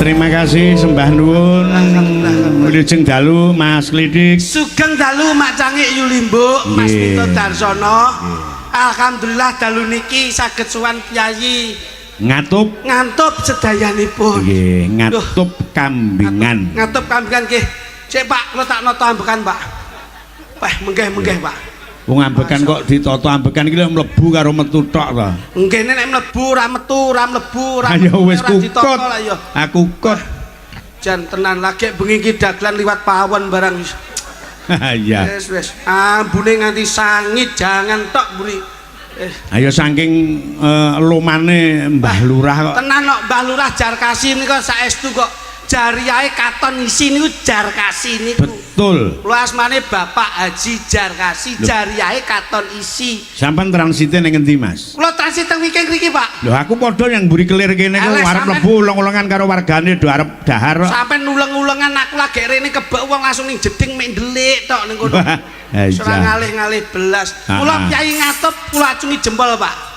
terima kasih sembah nuwun. Wilujeng dalu Mas Klidik. Sugeng dalu Mak Cangik Yulimbo, Mas Tito Darsono. Alhamdulillah dalu niki saged sowan Kyai ngatup sedayanipun. Nggih, ngatup kambingan. Ngatup kambingan nggih. Sik Pak, kula tak nata ambekan, Pak. Pak, menggeh Pak. Wong ambekan kok ditata ambekan iki mlebu karo metu tok to. Nggih nek mlebu ora metu, ora mlebu, ora. Ayo wis kukut. Aku kut. Jan tenan lagi bengi iki dagelan liwat pawon barang. Iya. Wis. Ambune nganti sangit jangan tok mburi. Ayo saking lumane Mbah Lurah kok. Tenan kok Mbah Lurah jar kasih niku saestu kok jariyahe katon isi niku jar kasih niku. Betul. Kula asmane Bapak Haji Jar Kasih, jariyahe katon isi. Sampeyan transite ning endi, Mas? Kula transit teng Wiking mriki, Pak. Lho aku padha yang mburi kelir kene ku arep mlebu uleng-ulengan karo wargane do arep dahar kok. Sampeyan uleng-ulengan aku lagi rene kebek wong langsung ning jeding mek ndelik tok ning kono. Ora ngalih-ngalih belas. Kula Kyai ngatup kula acungi jempol, Pak.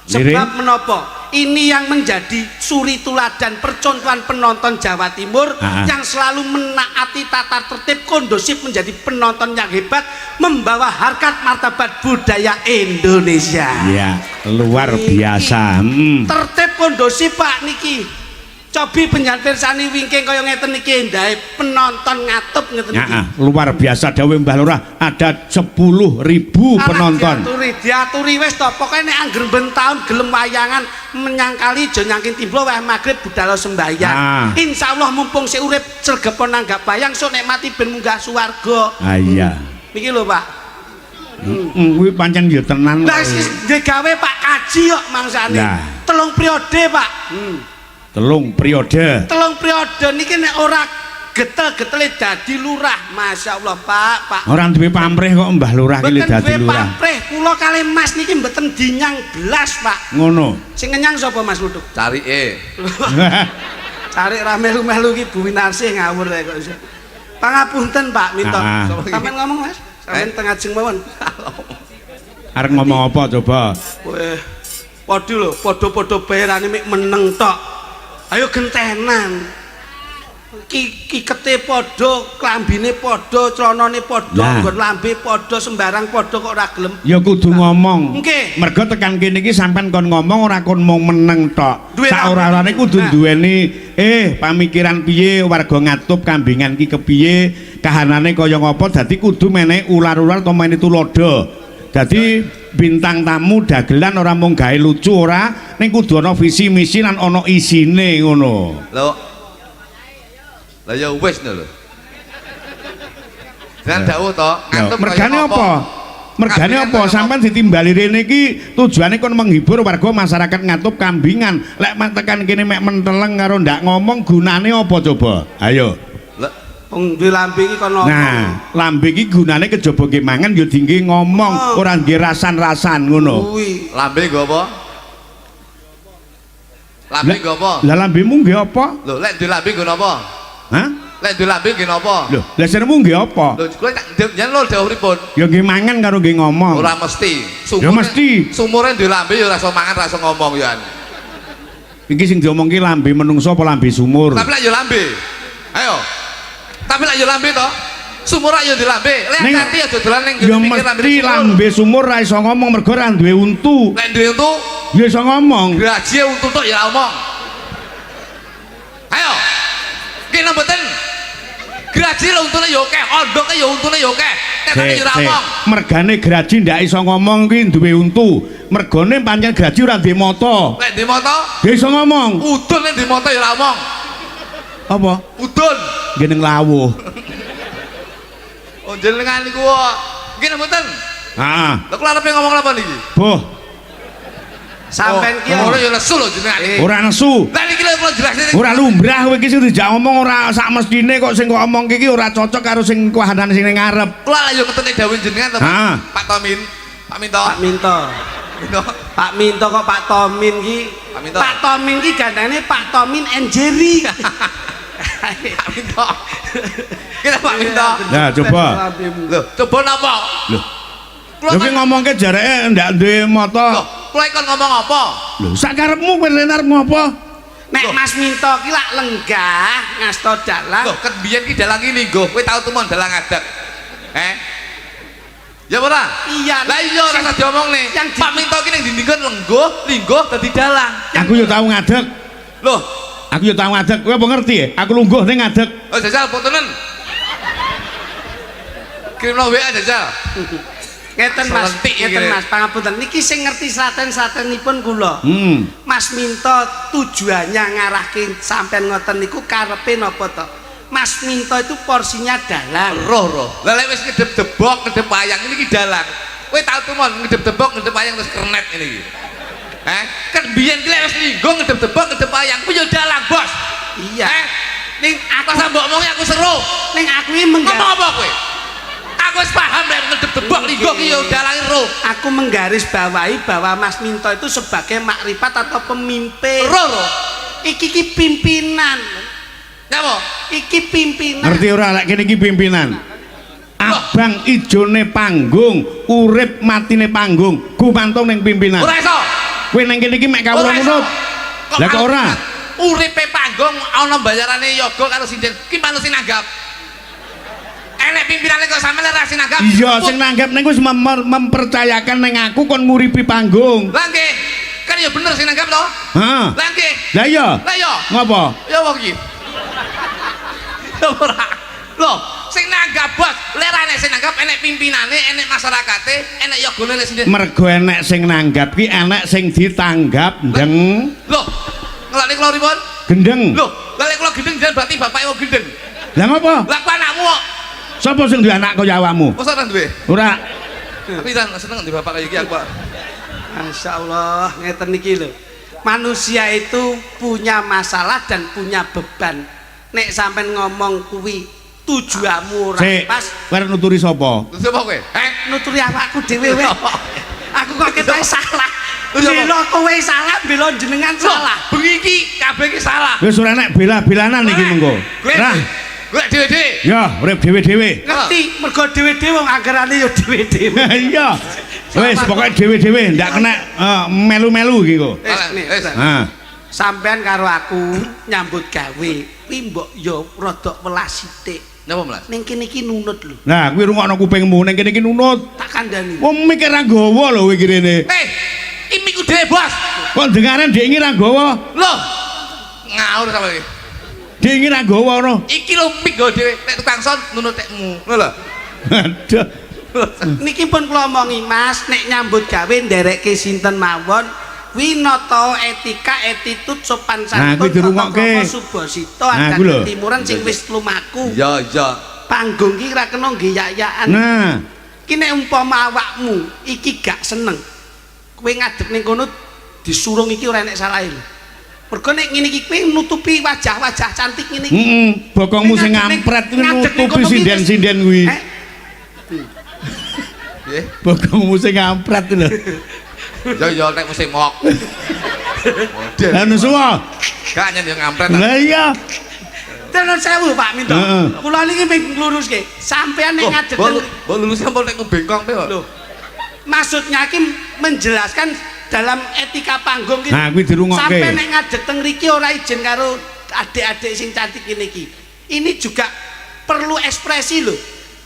Sebab menapa? Ini yang menjadi suri tuladan percontohan penonton Jawa Timur yang selalu menaati tata tertib, kondusif, menjadi penonton yang hebat, membawa harkat martabat budaya Indonesia. Iya, luar biasa. Tertib kondusif Pak niki. Cobi penyantir sani wingking kaya ngeten niki ndahe penonton ngatup ngeten niki. Luar biasa dawuh Mbah Lurah, ada 10.000 penonton. Diaturi wis to, pokoke nek angger ben taun gelem wayangan menyang kali aja nyangkin timblo weh magrib budal sembahyang. Insyaallah mumpung sik urip sregep nanggap bayang sok nek mati ben munggah swarga. Iya. Niki lho Pak. Kuwi pancen ya tenan. Lah gawe Pak Kaji kok mangsane. 3 periode Pak. 3 periode. 3 periode niki nek ora getel-getele dadi lurah, masyaallah Pak. Ora duwe pamrih kok Mbah Lurah iki dadi lurah. Pamrih, kula kali Mas niki mboten dinyang blas, Pak. Ngono. Sing ngenyang sapa Mas Luduk? Carike. Cari ra melu-melu iki Bu Winarsih ngawur kok iso. Pangapunten Pak, minta. Sampeyan ngomong Mas. Sampeyan tengah jeng mawon. Arep ngomong apa coba? Weh. Padha lho, padha-padha bayarane mek meneng tok. Ayo gentenan. Kikete padha, klambine padha, clanane padha, nggon lambe padha, sembarang padha kok ora gelem. Ya kudu ngomong. Nggih. Mergo tekan kene iki sampean kon ngomong ora kon mung meneng tok. Sak ora-orane kudu duweni pamikiran piye warga ngatup kambingan iki kepiye, kahanane kaya ngapa, dadi kudu menehi ular-ular to menehi tulodo. Dadi bintang tamu dagelan ora mung gawe lucu ora, ning kudu ana visi misi lan ana isine ngono. Lah ya wis lho. Jangan dawuh to, ngatup mergane apa? Mergane apa? Sampeyan ditimbali rene iki tujuane kon menghibur warga masyarakat ngatup kambingan. Lek tekan kene mek menteleng karo ndak ngomong gunane apa coba? Ayo. Wong duwe lambe iki kono. Nah, lambe iki gunane kejaba nggih mangan ya dingge ngomong, ora nggih rasan-rasan ngono. Kuwi. Lambe nggo apa? Lambe nggo apa? Lah lambemu nggih apa? Lho, lek duwe lambe nggo napa? Hah? Lek duwe lambe nggih napa? Lho, lah senemu nggih apa? Lho, kowe tak yen lho dawuh pripun? Ya nggih mangan karo nggih ngomong. Ora mesti. Ya mesti. Sumure duwe lambe ya ora iso mangan, ora iso ngomong ya. Iki sing diomongke lambe menungso apa lambe sumur? Tapi lek ya lambe. Ayo. Tapi lek ya lambe to. Sumur ayo di lambe. Lek nanti aja dolan ning ya mesti lambe sumur ra iso ngomong mergo ra duwe untu. Lek duwe untu ya iso ngomong. Gaji untu tok ya omong. Ayo. Kene mboten. Gaji lho untune ya akeh, ondoke ya untune ya akeh. Tekane ya ora omong. Mergane graji ndak iso ngomong kuwi duwe untu. Mergone pancen graji ora duwe mata. Lek duwe mata ya iso ngomong. Udun nek duwe mata ya ora omong. Apa? Udun. Nggih ning lawuh. Oh jenengan niku nggih mboten? Heeh. Lha kula arepe ngomong apa niki? Boh. Sampeyan ki ora ya nesu lho jenengan. Ora nesu. Lah niki lho kula jelasne. Ora lumrah kowe iki sing dijak ngomong ora sak mestine kok sing kok omong iki ora cocok karo sing kahanane sing ning ngarep. Kula lha yo ketene dawuh jenengan to Pak Tomin. Pak Minto. Pak Minto. Pak Minto kok Pak Tomin ki. Pak Tomin ki gandane Pak Tomin and Jerry. Pak Minto. Kira Pak Minto. Nah, coba. Lho, coba napa? Lho. Lho ki ngomongke jareke ndak duwe mata. Lho, kowe kon ngomong apa? Lho, sak karepmu kowe arep ngopo? Nek Mas Minto ki lak lenggah ngasta dalang. Loh, kan biyen ki dalang iki linggo. Kowe tau tumon dalang adat. Ya ora? Iya. Lah iya ora usah diomongne. Pak Minto ki ning dindingken linggo dadi dalang. Aku yo tau ngadeg. Loh, Aku yo tau ngadeg. Kowe apa ngerti ya? Aku lungguh ning ngadeg. oh jajal fotonen. Kirimno WA jajal. Ngeten Mas, Selentik iki. ngeten Mas, pangapunten. Niki sing ngerti slaten-slatenipun kula. Mas Minto tujuannya ngarahke sampean ngoten niku karepe napa to? Mas Minto itu porsinya dalang. Roh. Lah lek wis ngedep debok, ngedep wayang ini ki dalang. Kowe tau tumon ngedep debok, ngedep wayang terus kernet ini iki. Kan biyen ki lek wis linggo ngedep debok, ngedep wayang ku yo dalang, Bos. Iya. Ning aku mbok omongi aku seru. Ning aku iki Ngomong apa kowe? Aku wis paham lek ngedep debok linggo ki yo dalang roh. Aku menggaris bawahi bahwa Mas Minto itu sebagai makrifat atau pemimpin. Roh. Iki ki pimpinan. Napa? Iki pimpinan. Ngerti ora lek kene iki pimpinan. Abang ijone panggung, urip matine panggung, gumantung ning pimpinan. Ora iso. Kowe nang kene iki mek kawula nunut. Lah kok ora? Uripe panggung ana bayarane yoga karo sinden. Ki manusia nanggap. Enek pimpinane kok sampeyan ora sinanggap. Iya, sing nanggap ning wis mempercayakan ning aku kon nguripi panggung. Lah nggih. Kan ya bener sing nanggap to? Heeh. Lah nggih. Lah iya. Lah iya. Ngopo? Ya wong iki. Ya ora. Loh, sing nanggap bos, lek ora enek sing nanggap enek pimpinane, enek masyarakate, enek yogane nek sinden. Mergo enek sing nanggap ki enek sing ditanggap, ndeng. Loh, ngelane kula ripun? Gendeng. Loh, lah lek kula gendeng jan berarti bapake wong gendeng. Lah ngopo? Lah ku anakmu kok. Sapa sing duwe anak kaya awakmu? Mosok ora duwe? Ora. Tapi kan seneng di bapak kayak iki aku. Masya Allah, ngeten niki lho. Manusia itu punya masalah dan punya beban. Nek sampean ngomong kuwi tujuanmu ora Sik, pas, kowe arep nuturi sapa? Terus apa kowe? nuturi awakku dhewe weh. Aku kok ketoke salah. Terus apa? Bela kowe salah, bela jenengan salah. Bengi iki kabeh iki salah. Wis ora enek bela-belanan iki mengko. Ora. Gue dhewe-dhewe. Ya, urip dhewe-dhewe. Ngerti, mergo dhewe-dhewe wong anggarane ya dhewe-dhewe. Iya. Wis pokoke dhewe-dhewe ndak kena melu-melu iki kok. Wis. Ha. Sampean karo aku nyambut gawe, kuwi mbok ya rada welas sithik. Napa Mas? Ning kene iki nunut lho. Nah, kuwi rungokno kupingmu ning kene iki nunut. Tak kandhani. Wong mikir ra gawa lho kowe iki rene. Imiku dhewe, Bos. Kok dengaren dhek iki ra gawa? Loh. Ngaur sama iki. Dhek iki ra gawa ngono. Iki lho mik go dhewe, nek tukang son nunut tekmu. Ngono lho. Aduh. Niki pun kula omongi Mas, nek nyambut gawe nderekke sinten mawon, kuwi nata etika, attitude, sopan Nah, kuwi santun, dirungokke. Subasita, Nah, adat kuwi lho. timuran sing wis lumaku. Iya, iya. Panggung ki ra kena nggeyak-yakan. Nah, Ki nek umpama awakmu iki gak seneng, kowe ngadeg ning kono disurung iki ora enek salahe lho. Mergo nek ngene iki kowe nutupi wajah-wajah cantik ngene iki. heeh, bokongmu sing ngampret kuwi nutupi sinden-sinden kuwi. Nggih. Bokongmu sing ngampret lho. Ya ya nek musim mok. Lah nusuwa. Gak nyen yo ngampret. Lah iya. Tenan sewu Pak Minto. Heeh. Kula niki ming ngluruske. Sampeyan nek ngadeg Mbok lulus apa nek bengkong pe kok. lho. Maksudnya ki menjelaskan dalam etika panggung ki. Nah, kuwi dirungokke. Sampai nek ngadeg teng mriki ora izin karo adik-adik sing cantik ngene iki. Ini juga perlu ekspresi lho.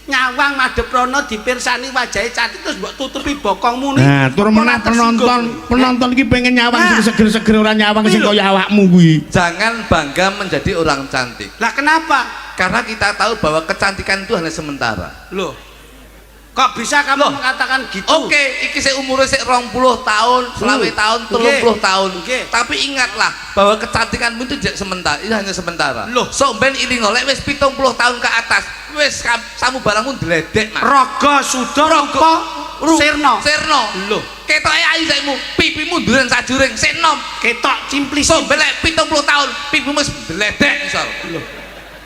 Nyawang madhep rono dipirsani wajahe cantik terus mbok tutupi bokongmu nih. Nah, tur meneh penonton iki pengen nyawang sing seger-seger ora nyawang sing kaya awakmu kuwi. Jangan bangga menjadi orang cantik. Lah kenapa? Karena kita tahu bahwa kecantikan itu hanya sementara. Loh. Kok bisa kamu Loh. mengatakan gitu? Oke, iki sik umure sik 20 tahun, 20 tahun, 30 tahun. Nggih. Tapi ingatlah bahwa kecantikanmu itu tidak sementara, itu hanya sementara. Loh. Sok ben iling lek wis 70 tahun ke atas, wis samu barangmu dledek, Mas. Raga suda rupa sirna. Sirna. Loh. Ketoke ayu saikmu, pipimu duren sajuring, sik nom. Ketok cimplis. Sok ben lek 70 tahun, pipimu wis dledek misal.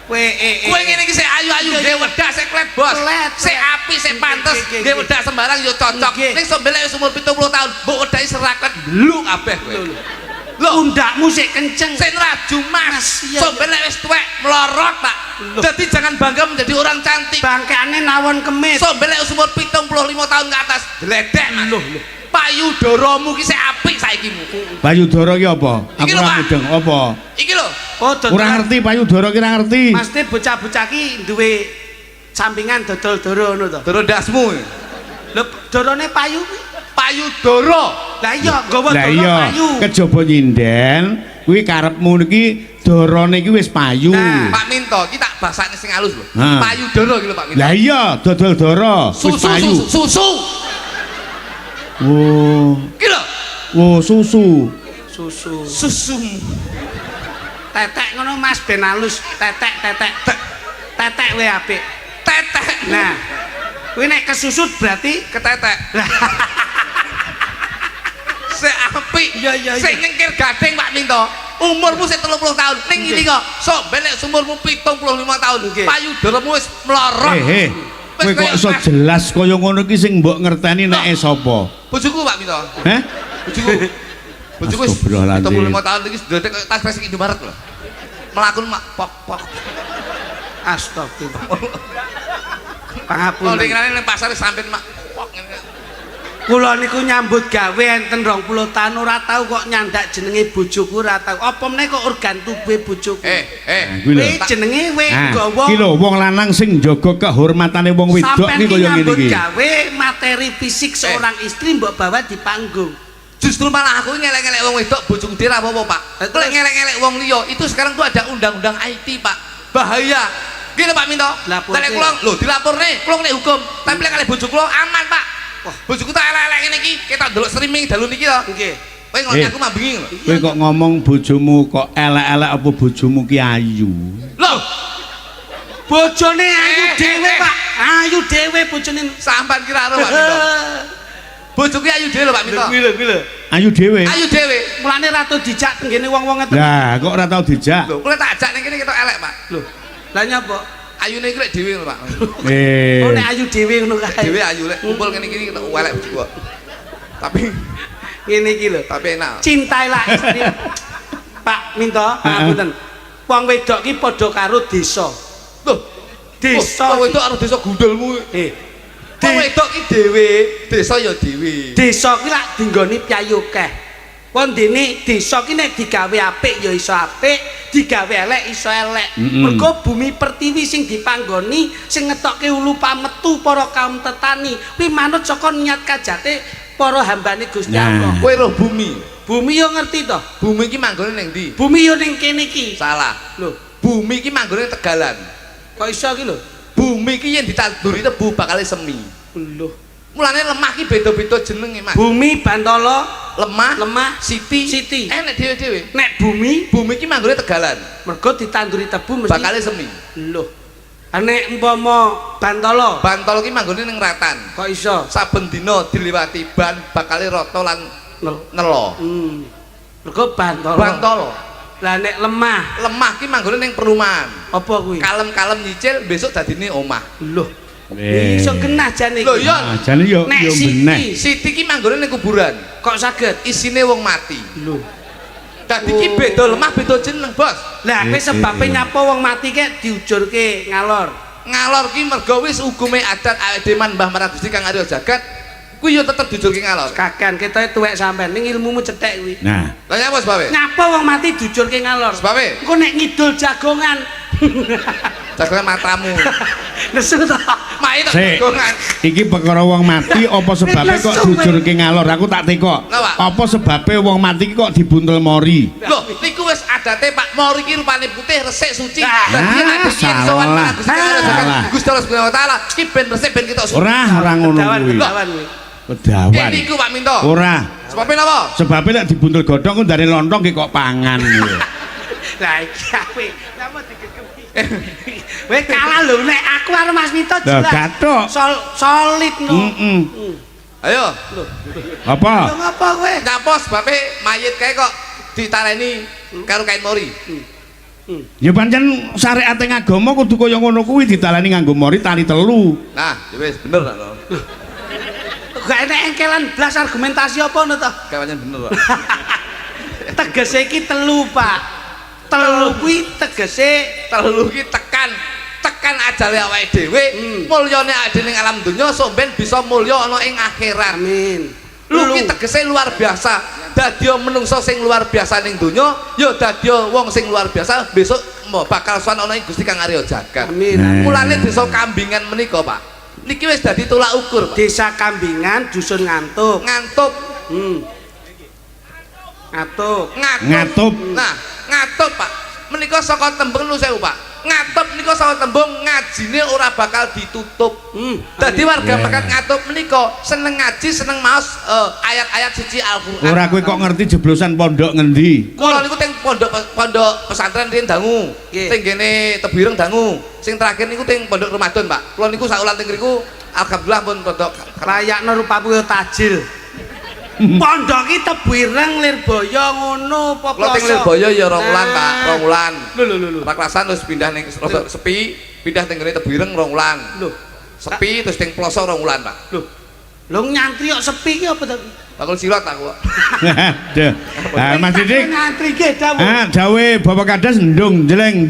Kowe Kowe ngene iki sik ayu-ayu, Iya, nggih wedah sik klet, Bos. Klet, Sik klet. apik, sik pantes, Nggih, nggih nggih. wedah sembarang yo cocok. Nggih. Ning sok belek wis umur 70 tahun, mbok wedahi seraket bluk kabeh kowe. Lho, undakmu sik kenceng. sik raju Mas. Iya, Sok iya. belek wis tuwek, melorot, Pak. Loh. Jadi jangan bangga menjadi orang cantik. Bangkane nawon kemit. Sok belek wis umur 75 tahun ke atas, dledek, Mas. Loh, payudaramu ki sik apik saiki mu. Payudara ki apa? Aku Iki lho, ora Pak. mudeng apa? Iki lho. Oh, dodol. Ora ngerti payudara ki ora ngerti. Mesti bocah-bocah ki duwe sampingan dodol doro ngono to. Dara dasmu. Lho, dorone payu kuwi. Payudara. Lah iya, nggawa Lah doro iya, payu. kejaba nyinden kuwi karepmu niki darane iki wis payu. Nah. Pak Minto, ki tak basane sing halus lho. Ha. Payudara ki lho Pak Minto. Lah iya, dodol dara wis payu. Susu. Oh, Ki lho. oh susu. Susu. Tetek ngono Mas ben halus, tetek. Tetek we apik. Tetek. Nah, kuwi nek kesusut berarti Ketetek. Sik apik. Iya. Sik nyengkir gading Pak Minto. Umurmu sik 30 tahun. Ning ngene kok, sok ben nek umurmu 75 tahun. Nggih. Payudaramu wis mlorot. Kowe kok iso jelas kaya ngono ki sing mbok ngerteni nek sapa? Bojoku Pak Minto. Heh? Bojoku. Bojoku wis Astagfirullahaladzim. 75 tahun iki sedek tas resik Indomaret lho. Melakun mak pok. astagfirullah. Oh, Pangapunten. dengarane ning pasar sampean mak pok ngene. Kula niku nyambut gawe enten 20 tahun ora tau kok nyandak jenenge bojoku ora tau. Apa meneh kok organ tubuhe bojoku. Kuwi lho. Kuwi jenenge we nggawa. Ki lho wong lanang sing njaga kehormatane wong wedok Sampeyan ki ki kaya ngene nyambut iki. gawe materi fisik seorang istri mbok bawa di panggung. Justru malah aku ngelek-ngelek wong wedok bojoku dhewe apa-apa, Pak. Kalau ngelek-ngelek wong liya, itu sekarang tuh ada undang-undang IT, Pak. Bahaya. Gini Pak Minto. Laporke. Lek kula lho dilaporne, kula nek hukum. Tapi lek kalih bojoku kula aman, Pak. Wah, bojoku tak elek-elek ngene iki, ketok ndelok streaming dalu niki to. Nggih. Kowe ngono aku mah bengi lho. Kowe kok ngomong bojomu kok elek-elek apa bojomu ki ayu? Loh, Bojone ayu dhewe, Pak. Ayu dhewe bojone. sampean kira karo Pak Minto. Bojoku ayu dhewe lho Pak Minto. Kuwi lho. Ayu dhewe. Ayu dhewe. Mulane ratu dijak tenggene wong-wong ngeten. Lah kok ora tau dijak? Lho, kula tak ajak ning kene ketok elek, Pak. Lho. Lah nyapa? Ayune iki lek dhewe lho, Pak. Eh. Oh nek ayu dhewe ngono kae. Dhewe ayu lek kumpul kene iki ketok elek bojoku. Tapi Ngene iki lho. enak. Cintailah istri. Pak Minto, pangapunten. Wong wedok ki padha karo desa. Loh, Desa. wong wedok karo desa gundulmu. Wong wedok ki dhewe, desa ya dhewe. Desa ki lak dinggoni piyayu keh. Wondene desa ki nek digawe apik ya iso apik, digawe elek iso elek. Mergo bumi pertiwi sing dipanggoni sing ngetokke ulu pametu para kaum tetani kuwi manut saka niat kajate para hambane Gusti Allah. Kowe roh bumi. Bumi yo ngerti to? Bumi ki manggone ning ndi? Bumi yo ning kene iki. Salah. Lho, Bumi ki manggone Tegalan. kok iso ki lho? Bumi ki yen ditanduri tebu bakal semi. Lho. Mulane lemah ki beda-beda jenenge, Mas. Bumi Bantala, Lemah, Siti. Siti. Nek dhewe-dhewe. Nek bumi Bumi ki manggone Tegalan. mergo ditanduri tebu mesti Bakal semi. lho. Nek umpama Bantala, Bantol ki manggone ning Ratan. kok iso? Saben dina diliwati ban bakal rata lan nelo. Mergo Bantala. Bantol. Lah nek lemah, Lemah ki manggone ning perumahan. apa kuwi? Kalem-kalem nyicil besok dadine omah. Lho. Eh. Iso genah jane iki. Lho iya. Ah, jane yo Nek yo Siti. meneh. Siti ki manggone ning kuburan. Kok saged? Isine wong mati. Lho. Dadi ki beda lemah beda jeneng, Bos. Lah kowe sebabe nyapa wong mati kek diujurke ngalor. Ngalor ki mergo wis hukume adat awake dhewe Mbah Marang Gusti Kang Arya Jagat kuwi yo tetep dijurke ngalor. Kakan ketoke tuwek sampean ning ilmumu cethek kuwi. Nah, Lah nyapa sebabe? Nyapa wong mati dijurke ngalor? Sebabe Engko nek ngidul jagongan. jagongan matamu. Nesu to. Mai tok sik. jagongan. Iki perkara wong mati apa sebabe kok jujurke ngalor? Aku tak teko. Lha, Pak. Apa sebabe wong mati ki kok dibuntel mori? Loh, niku wis adate Pak Mori ki rupane putih resik suci. Ah, Dadi nek yen sowan salah. Marang Gusti Kang Arya Jagat, Salah. Gusti Allah Subhanahu wa taala ki ben resik ben kita suci. Ora ngono kuwi. Kedawan kuwi. Kedawan. Niku Pak Minto. Ora. Sebabnya napa? Sebabe nek dibuntel godhong ku dari lontong ki kok pangan. Lah iki ape? Napa digegemi? Weh kalah lho nek aku karo Mas Mito Lah jelas. gathok. Solid no. Ayo, Apa? Lho ngapa kowe? nyapa sebabe mayit kae kok ditaleni karo kain mori. Ya pancen syariate ngagama kudu kaya ngono kuwi ditalani nganggo mori tali telu. Nah, ya wis bener lho. Gak enek engkelan blas argumentasi apa ngono to? Kae pancen bener kok. Tegese iki telu, Pak. Telu kuwi tegese Telu ki tekan ajale awake dhewe, mulyane awake ning alam donya sok ben bisa mulya ana ing akhirat. amin. Lu ki tegese luar biasa. Dadi menungso sing luar biasa ning donya, ya dadi wong sing luar biasa besok bakal sowan ana ing Gusti Kang Arya Jagat. Amin. Mulane desa Kambingan menika, Pak. Niki wis dadi tolak ukur, Pak. Desa Kambingan dusun Ngantuk. Ngantuk. Ngatup. Nah, ngatup, Pak. Menika saka tembung nu sewu, Pak. Ngatup menika saka tembung ngajine ora bakal ditutup. Dadi warga makan ngatup menika seneng ngaji, seneng maos ayat-ayat suci Al-Qur'an. Ora kowe kok ngerti jeblosan pondok ngendi? Kula niku teng pondok pesantren riyen dangu. Teng kene Tebireng dangu. Sing terakhir niku teng pondok Ramadan, Pak. Kula niku saulan teng mriku alhamdulillah pun pondok Rayakno rupamu ya tajil. Pondok iki Tebireng Lirboyo ngono apa Kula teng Lirboyo ya 2 wulan, Pak. 2 wulan. Lho. Paklasan terus pindah ning sepi, pindah teng kene Tebireng 2 wulan. Lho, Sepi terus teng Ploso 2 wulan, Pak. Lho nyantri kok sepi ki apa to? Bakul silot aku. Duh. Ah Mas Didik. Nyantri ki dawuh. Ah dawe Bapak Kades ndung jleng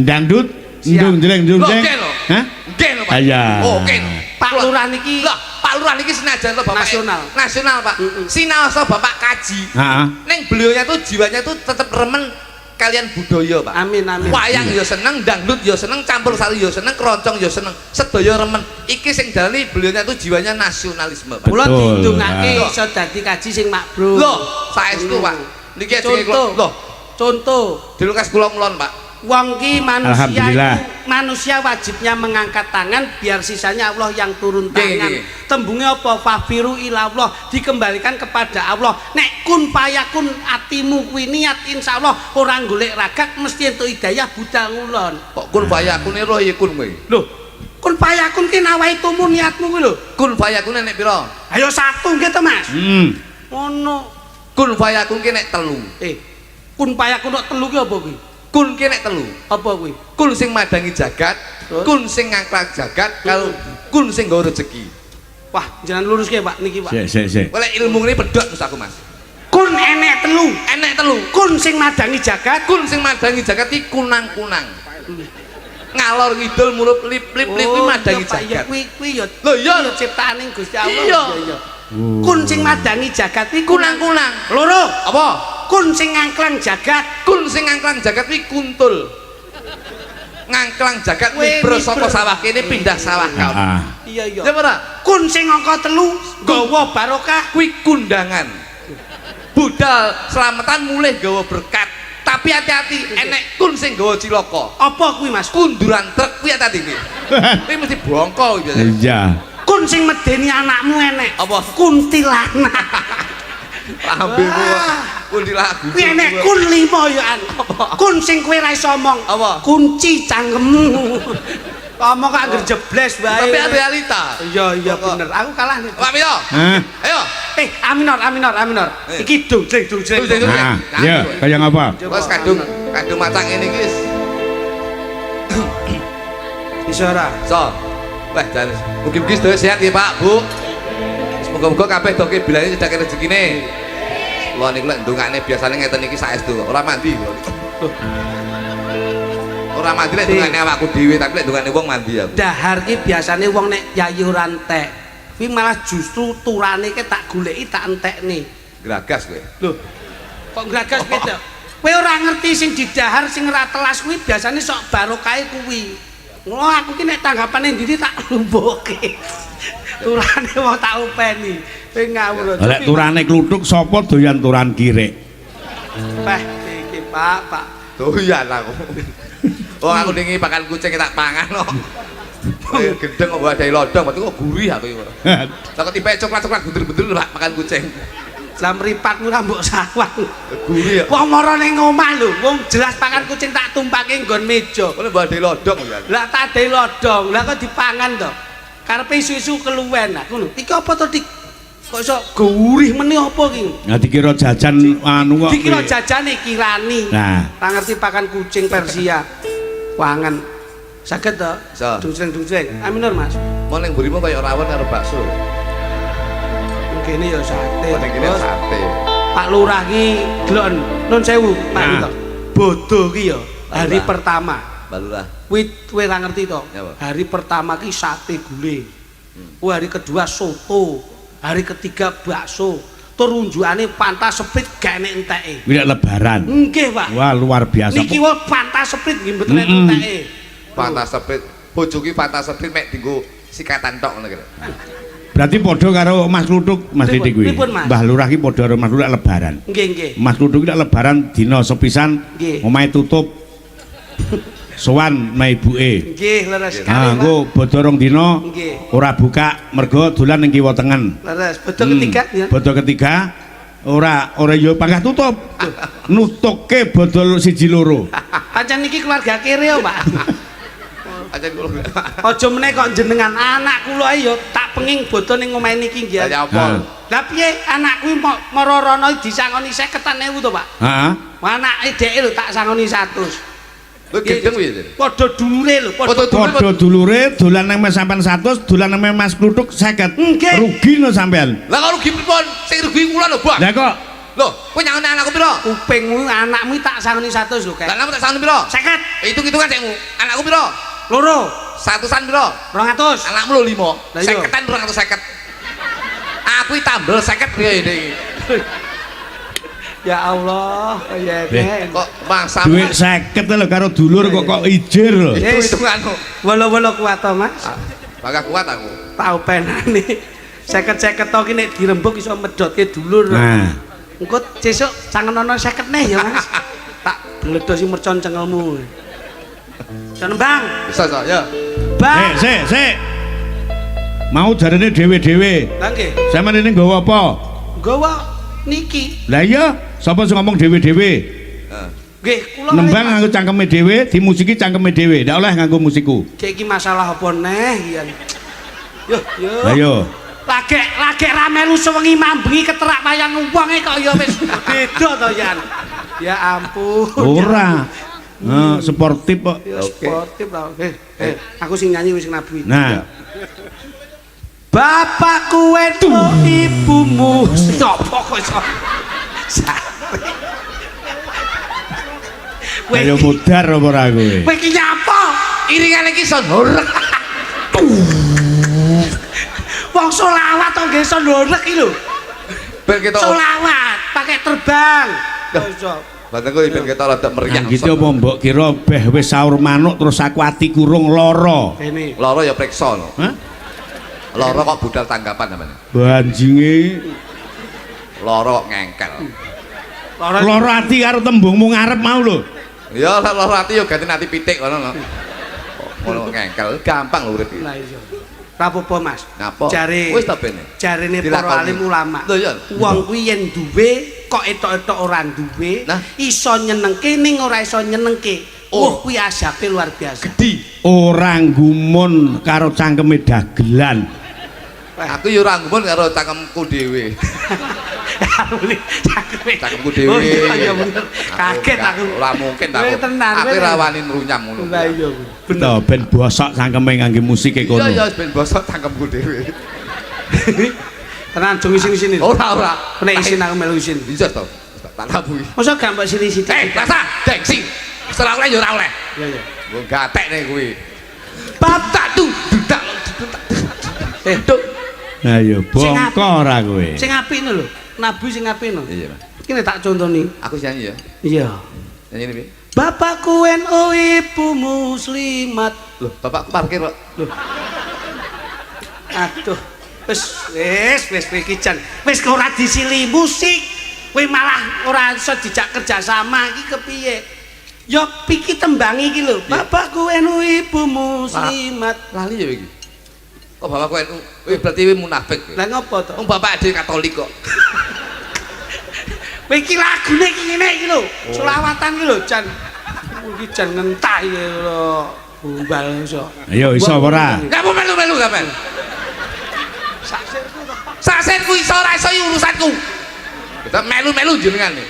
dangdut ndung jleng. Oke lho. Hah? Oke lho, Pak. Iya. Oke. Pak Lurah niki Lah, Pak Lurah niki senajan to Bapak nasional, Pak. Sinaosa Bapak kaji. Heeh. Neng beliaunya tuh jiwanya tuh tetap remen kalian budaya, Pak. Amin. Wayang ya seneng, dangdut ya seneng, campur sari ya seneng, keroncong ya seneng, sedaya remen. Iki sing dalani beliaunya tuh jiwanya nasionalisme, Pak. Kula Betul. didongake iso dadi kaji sing mabrur. Loh, saestu, Pak. Niki ajenge kula. Contoh, Di Lukas kula ngulon, Pak. wong ki Alhamdulillah. manusia wajibnya mengangkat tangan biar sisanya Allah yang turun tangan. Nggih. Tembungnya apa? Fafiru ila Allah, dikembalikan kepada Allah. Nek kun payakun atimu kuwi niat insyaallah orang golek ragat mesti entuk hidayah budal ngulon. Kok kun fayakune roh ya kun kowe. Lho, kun payakun ki nawaitumu niatmu kuwi lho. Kun fayakune nek pira? Ayo satu nggih to, Mas. Ngono. Kun fayakun ki nek 3. Kun payakun nek 3 ki apa kuwi? Kun ki nek 3. Apa kuwi? Kun sing madangi jagat, Terus? kun sing ngangklak jagat, kalau kun sing nggawa rezeki. Wah, jangan lurus ke Pak niki Pak. Sik. Oleh ilmu ini pedot Mas aku, Mas. Kun enek telu. Enek 3. Kun sing madangi jagat, Kun sing madangi jagat iki kunang-kunang. Ngalor ngidul murup lip-lip kuwi madangi jagat. Kuwi ya. Lho iya Ciptaane Gusti Allah. Iya. Kun sing madangi jagat kuwi Kunang-kunang. loro. Apa? Kun sing ngangklang jagat, Kun sing ngangklang jagat kuwi kuntul. Ngangklang jagat Weh, mibro saka mibro. sawah kene pindah sawah kamu. Heeh. iya. Ya ora? Kun sing angka 3 gawa barokah. Kuwi kundangan. Budal selamatan mulih gawa berkat. Tapi hati-hati enek kun sing gawa cilaka. Apa kuwi Mas? Kunduran truk kuwi hati-hati kuwi. Kuwi mesti bongko kuwi biasa. Iya. Kun sing medeni anakmu enek. Apa? Kuntilanak. Lambemu kundilagu. Kuwi enek kun 5 ya an. Kun sing kowe ra iso omong. Apa? Kunci cangkemmu. Ngomong kok anggere jebles bae. Tapi ada realita. Iya bener. Aku kalah nih. Pak Pito. Hah? Ayo. Aminor. Iki dongeng. Nah, ya, kaya ngapa? Wes kadung macang ini guys. Bisa ora? So. Wah, dan mugi-mugi sedaya sehat ya, Pak, Bu. Semoga-moga kabeh doke bilane cedak rezekine. Kula niku lek ndongakne biasane ngeten iki saestu, ora mandi kula. Ora mandi lek ndongakne awakku dhewe, tapi lek ndongakne wong mandi aku. Dahar ki biasane wong nek yayi ora entek. Kuwi malah justru turane ki tak goleki tak entekne. Gragas kowe. Lho. Kok gragas beda? Kowe ora ngerti sing didahar sing ora telas kuwi biasane sok barokahe kuwi. Ngono aku ki nek tanggapane ndi tak lumbuhke. Turane wong tak openi. Kowe ngawur. Lek turane kluthuk sapa doyan turan kirek? Peh iki Pak. Doyan aku. Oh aku ningi pakan kucing tak pangan kok. Kowe gendeng kok wadai lodong, berarti kok gurih aku iki. Lah kok tipe coklat-coklat bunder-bunder Pak makan kucing. Lah mripatmu ra mbok sawang. Gurih ya. Wong mara ning omah lho, wong jelas pakan kucing tak tumpake nggon meja. Kok wadai lodong ya. Lah tak ade lodong, lah kok dipangan to. Karepe isu-isu keluwen aku lho. Iki apa to Dik? Kok iso gurih meneh apa iki? Nah dikira jajan anu kok. Dikira jajane kirani. Nah. Tak ngerti pakan kucing Persia. Wangen. Saged to? Iso. Dungsreng-dungsreng. Aminur Mas. Mau ning mburimu kaya rawon karo bakso. Kene ya sate. Kok ning kene Bos. sate. Pak Lurah ki delok nun sewu, Pak Nah. Wito. Bodoh ki ya hari Lurah. pertama. Balurah. Kuwi kowe ra ngerti to. Ya, Pak. Hari pertama ki sate guling. Kuwi hari kedua soto. Hari ketiga bakso. Tur unjukane pantas seprit gak enek enteke. Kuwi lebaran. Nggih, Pak. Wah, luar biasa. Niki wae pantas seprit nggih mboten enek enteke. Pantas seprit. Bojo ki pantas seprit mek dienggo sikatan tok ngono kira. Berarti padha karo Mas Kluthuk Mas Titik kuwi. Mbah Lurah ki padha karo Mas Kluthuk lebaran. Nggih, nggih. Mas Kluthuk ki lebaran dina sepisan omahe tutup. Sowan me ibuke. Nggih, leres sekali. Ah, engko bodho rong dina ora buka mergo dolan ning kiwa tengen. Leres, bodho ketiga ya. Bodho ketiga ora ya panggah tutup. Nutukke bodho siji loro. Pancen niki keluarga kere ya, Pak. Aja kula. Aja meneh kok jenengan anak kula ya tak penging bodho ning omahe niki nggih. Ya apa? Lah piye anak kuwi marana disangoni 50.000 to, Pak? Heeh. Anake dheke lho tak sangoni 100. Lho gendeng kuwi. Padha dulure lho, Padha dulure dolan nang sampean 100, dolan nang Mas Kluthuk 50. Rugi no sampean. Lah kok rugi pripun? Sing rugi kula lho, Bang. Lah kok lho, kowe nyangoni anakku piro? Kupingmu anakmu tak sangoni 100 lho, Kak. Lah anakmu tak sangoni piro? 50. Hitung-hitungan sekmu. Anakku piro? Loro. 100-an piro? 200. Anakmu lho 5. 50-an 250. Aku tambel 50 piye iki. Ya Allah, ya kok masa duit 50 lho karo dulur kok ijir lho. Hitung-hitunganmu. Wolo-wolo kuat to, Mas. Bakal kuat aku. Tau penane. 50-50 to ki nek dirembug iso medhotke dulur. Nah. Engko sesuk sangenono 50 neh ya, Mas. Tak beledosi mercon cengelmu. Senembang. Bisa ya. Bang. Sik. Mau jarene dhewe-dhewe. Lah nggih. Sampeyan ini nggawa apa? Nggawa niki. Lah iya, sapa sing ngomong dhewe-dhewe? Nggih, kula Nembang nganggo cangkeme dhewe, dimusiki cangkeme dhewe. Ndak oleh nganggo musikku. Iki masalah apa neh iki. Yo. Ayo. Lagek ra melu sewengi mambengi keterak wayang wonge kok ya wis beda to Yan. Ya ampun. Ora. Sportif kok. Ya sportif lah. Aku sing nyanyi wis nabi. Nah. Bapakku itu ibumu. Sopo kok iso. Ayo mudar apa ora kowe? Kowe iki nyapa? Iringane iki iso ndorek. Wong solawat kok nggih iso ndorek iki lho. Ben kita solawat pakai terbang. Iso. Baten kowe ben kita rada meriah. Gitu apa mbok kira beh wis sahur manuk terus aku ati kurung lara. Kene. Lara ya priksa lho. Hah? Lara kok budal tanggapan namanya. Banjinge Lara kok ngengkel. Lara ati karo tembungmu ngarep mau lho. Ya lara ati ya ganti ati pitik ngono lho. Ngono ngengkel gampang lho urip iki. Lah iya. Rapopo Mas? Napa? Jare wis ta bene. Jarene para alim ulama. Lho ya. Wong kuwi yen duwe kok etok-etok ora duwe, iso nyenengke ning ora iso nyenengke. Kuwi ajabe luar biasa. Gedhi. Ora gumun karo cangkeme dagelan. Aku ya ora ngumun karo cangkemku dhewe. Cangkemku dhewe. Oh iya bener. Kaget aku. Ora mungkin aku. Aku ora wani nrunyam ngono. Lah iya. Bener ben bosok cangkeme ngangge musike kono. Iya ben bosok cangkemku dhewe. Tenan jeng isin-isin. Ora. Nek isin aku melu isin. Bisa to. Tak tabuhi. Masa gak mbok sili-sili. Rasa dengsi. Ora oleh ya ora oleh. Iya iya. Nggo gatek nek kuwi. Bapak tuh dudak. Duk. Ayo bongko ora kowe. Sing apik lho. Nabi sing apik lho. Iya, Mas. Kene tak contoni. Aku nyanyi ya. Iya. Nyanyi piye? Bapakku NU ibu muslimat. Loh, bapakku parkir kok. Loh. Aduh. Wis iki jan. Wis ora disili musik. Kowe malah ora iso dijak kerja sama iki kepiye? Ya piki tembang iki lho. Bapakku NU ibu muslimat. Lali ya iki. Kok bapakku NU? Berarti kowe munafik. Lah ngopo to? Wong bapak dhewe Katolik kok. Kowe iki lagune iki ngene iki lho. Selawatan iki lho, Jan. Iki jan ngentah iki lho. Bumbal iso. Ayo iso ora? Kamu melu-melu kapan? Saksenku iso ora iso urusanku. Kita melu-melu jenengan nih.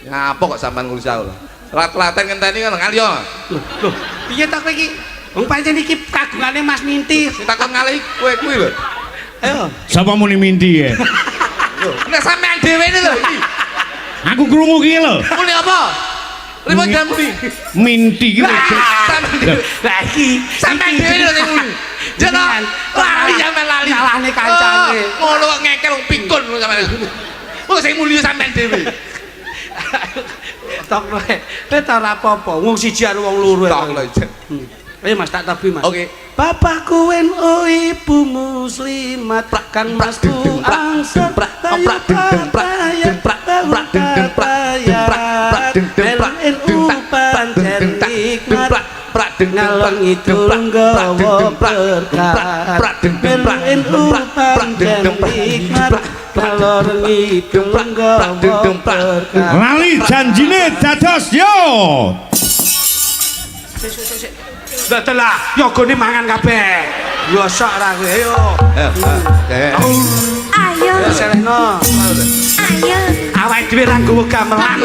Ngapa kok sampean ngurus aku lho? Rat-raten ngenteni kan ngalih. Loh, piye ta kowe iki? Wong pancen iki kagungane Mas Minti. Sing takon ngalih kowe kuwi lho. Ayo. Sapa muni minti ya? Lho, nek sampean dhewe ini lho iki. Aku krungu ki lho. Muni apa? Rimo Damri. Minti iki. Lah iki Sampeyan dhewe lho sing muni. Jeno lali sampeyan lali. salahne kancane. Ngono kok ngekel wong pikun lho sampeyan. Wong sing muni sampeyan dhewe. Tok kowe. Kowe ora apa-apa. Wong siji karo wong loro. Tok lho. Ayo Mas tak tabi Mas. Oke. Bapakku NU ibu muslimat kan masku angsa NU pancen nikmat ngalor ngidul nggawa berkah NU pancen nikmat ngalor ngidul nggawa berkah Lali janjine dados yo. Dadalah, yogone mangan kabeh. Yo sok ra kowe, ayo. Ayo, Seleno. ayo, Awake dhewe ra nggowo gamelan.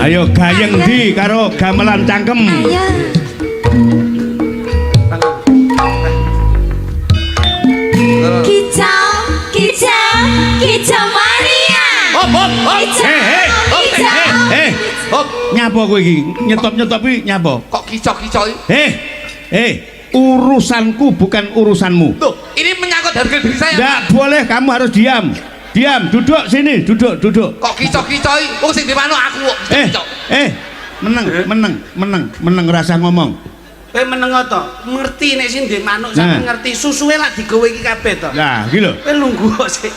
Ayo gayeng di karo gamelan cangkem. ayo. Kicau, kicau, kicau Maria. Kicau, Hop, nyapa kowe iki? Nyetop-nyetop iki nyapa? Kok kicok-kicok iki? Urusanku bukan urusanmu. Tuh, ini menyangkut harga diri saya. Enggak boleh, kamu harus diam. Diam, duduk sini, duduk. Kok kicok-kicok iki? Wong sing dimano aku kok kicok. Meneng rasa ngomong. Kowe meneng to? Ngerti nek sing ndek manuk sampe ngerti susuwe lak digawe iki kabeh to. Nah, iki lho. Kowe lungguh sik.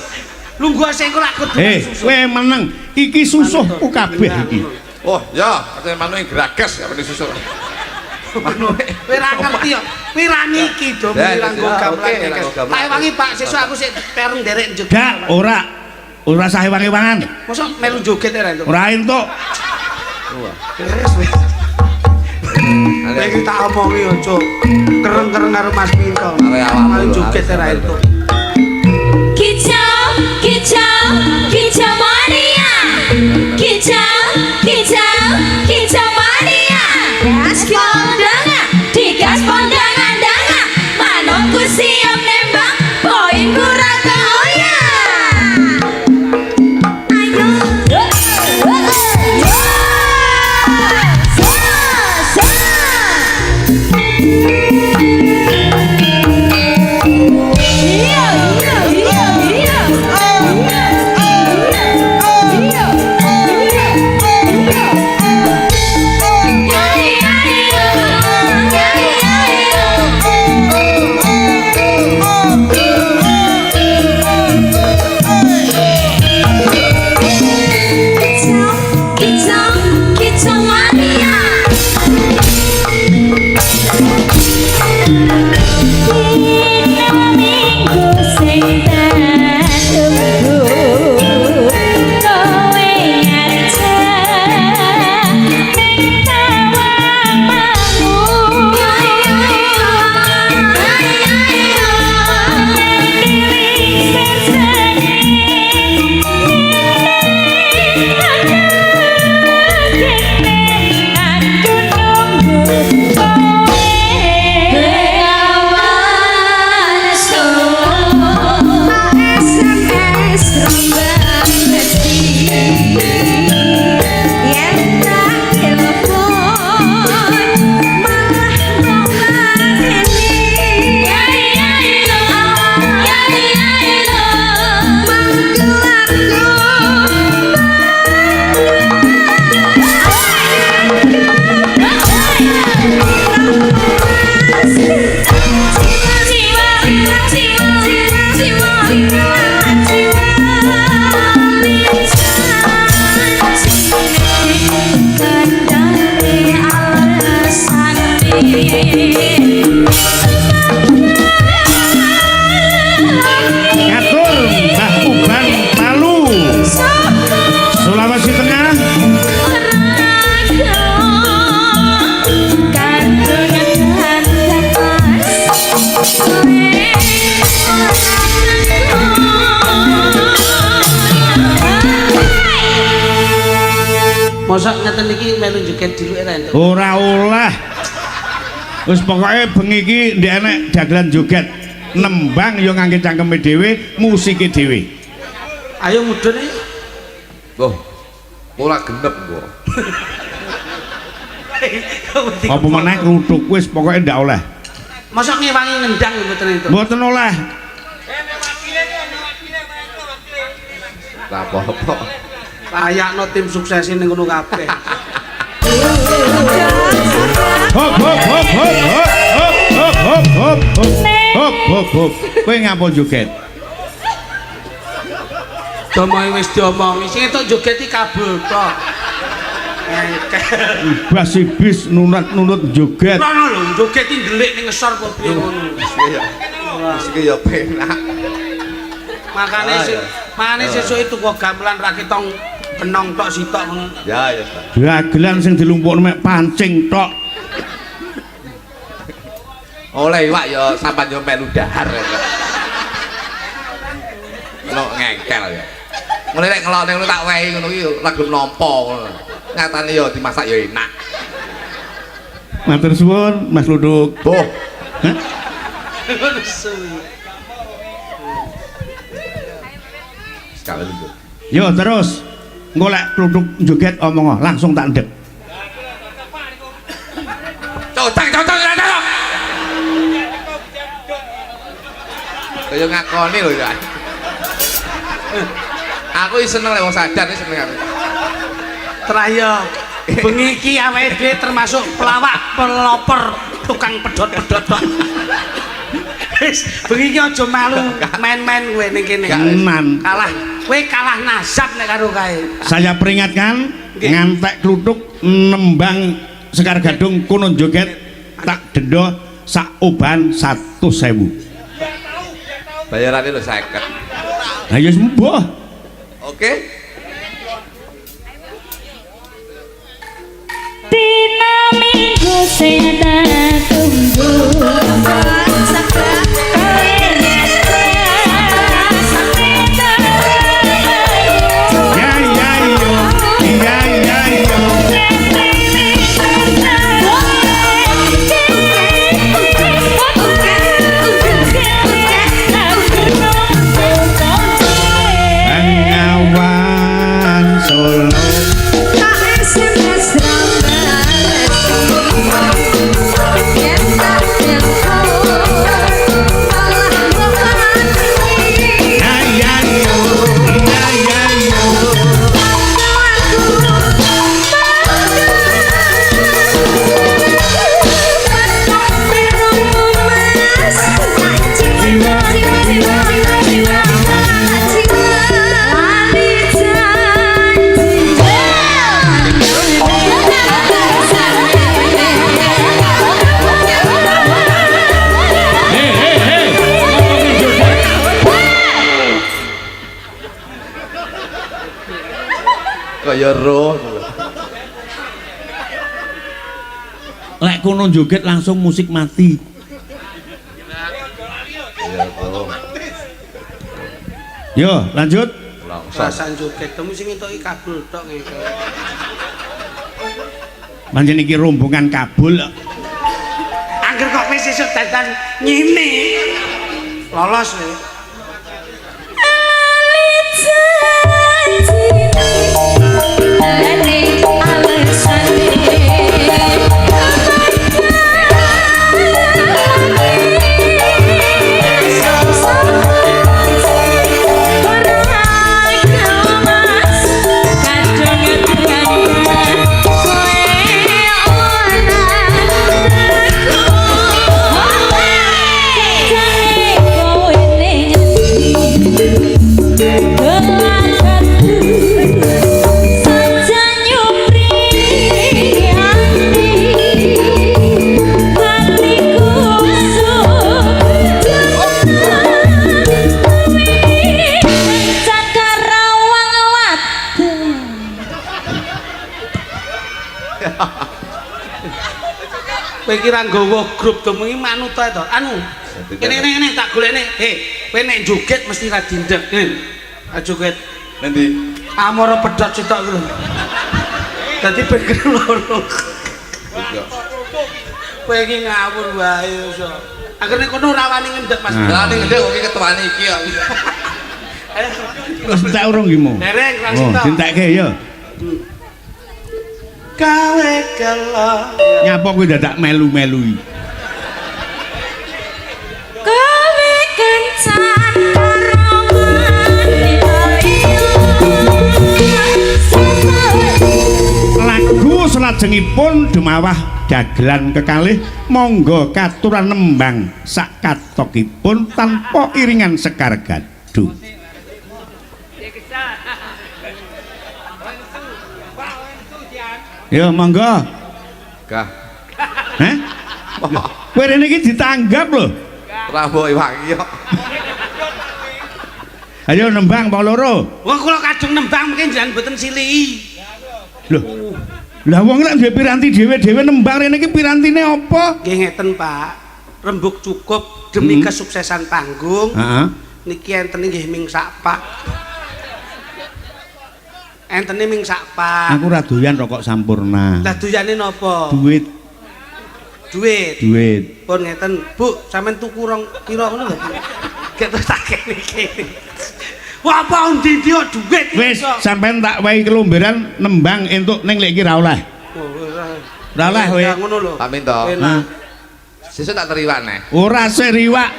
Lungguh sik kok lak kudu susu. Kowe meneng. Iki susuhku kabeh iki. Oh, ya, katanya manuk yang geragas apa disusul. Kowe ra ngerti yo. Kowe ra niki do nganggo gamelan. Tak wangi Pak, sesuk aku sik pereng nderek joget. Gak, ora sah wangi-wangan. Mosok melu joget ra entuk. Ora entuk. Wis wis. Lagi tak omongi ojo kereng-kereng karo Mas Pinto. Melu joget ra entuk. kicau, kicau, kicau Maria. Kicau, kicau, kicau Maria. Gas kondangan, digas kondangan dangan. Manukku siap nembak, poinku rata oyang. Ayo. Ngatur Mbah Uban Palu, Sulawesi Tengah. Mosok ngeten iki melu joget dulu ra entuk. Ora olah. Wis pokoke bengi iki ndek enek dagelan joget. Nembang yo ngangge cangkeme dhewe, musike dhewe. Ayo mudhun iki. Boh, ora genep kok. Apa meneh kluthuk wis pokoke ndak oleh. Mosok ngewangi ngendang mboten itu. Mboten oleh. Lah apa-apa. Layakno tim sukses ning ngono kabeh. Hop hop hop hop hop hop hop hop hop hop hop hop. Kowe ngapa joget? Domoe wis diomongi, sing entuk joget iki kabel tok. Bas ibis nunut joget. Ngono lho, joget iki ndelik ning ngesor apa piye ngono. Wis iki ya penak. Makane sesuk itu kok gamelan ra ketong kenong tok sitok ngono. Ya. Dagelan sing dilumpukno mek pancing tok. Oleh iwak ya sampean yo melu dahar. Ono ngengkel ya. Mulai nek ngelok ning tak wehi ngono iki lagu nampa ngono. Nyatane ya dimasak ya enak. Matur suwun Mas Luduk. Boh. Sekali itu. Yo terus golek kluthuk joget omong langsung tak ndek. Cocok. Kaya ngakoni lho ya. Aku seneng lek wong sadar seneng aku. Traya bengi iki awake dhewe termasuk pelawak, peloper, tukang pedhot-pedhot tok. Wis bengi iki aja malu main-main kowe ning kene. Tenan. Kowe kalah nasab nek karo kae. Saya peringatkan ngantek kluthuk nembang Sekar Gadung kono joget tak denda sak oban 100.000. Bayarane lho 50. Ha ya sembuh. Oke. Dina minggu saya tunggu kaya roh. Lek kono joget langsung musik mati. Yo, lanjut. Sasan joget temu sing entuki kabul tok ngene. Pancen iki rombongan kabul. Angger kok wis sesuk dadan ngene. Lolos we. Kowe iki ra nggawa grup domengi manut to. Anu. Kene tak golekne. Kowe nek joget mesti ra dindek. Joget. Nanti Amara pedhot sitok lho. Dadi pikir loro. Kowe iki ngawur wae iso. Akhirnya kono ora wani ngendek Mas. Lah ning ndek kok ketuane iki kok. Wis tak urung iki mo. Dereng Oh, dintekke ya. gawe gelo. Nyapa kowe dadak melu-melui? Gawe kencan karongan Lagu selajengipun dumawah dagelan kekalih monggo katuran nembang sak katokipun tanpa iringan sekar gaduh. Yo monggo. Gah. Heh? Kowe rene iki ditanggap lho. Rambok iwaki kok. Ayo nembang apa loro? Wong kula kadung nembang mungkin jangan mboten silih. Loh. Lah wong lek duwe piranti dhewe-dhewe nembang rene iki pirantine apa? Nggih ngeten, Pak. Rembug cukup demi kesuksesan panggung. Heeh. Niki enten nggih ming sak pak. Entene ming sak pak. Aku ra doyan rokok sampurna. Lah doyane napa? Duit, Duit. duit. Pun ngeten, Bu, sampean tuku rong kira ngono lho. Gek terus tak kene iki. Wah, apa ndi dia duit. Wis sampean tak wae kelomberan nembang entuk ning lek iki ra oleh. Ra oleh kowe. Ya ngono lho. Pak Minto. Enak. Sesuk tak teriwak neh. Ora seriwak.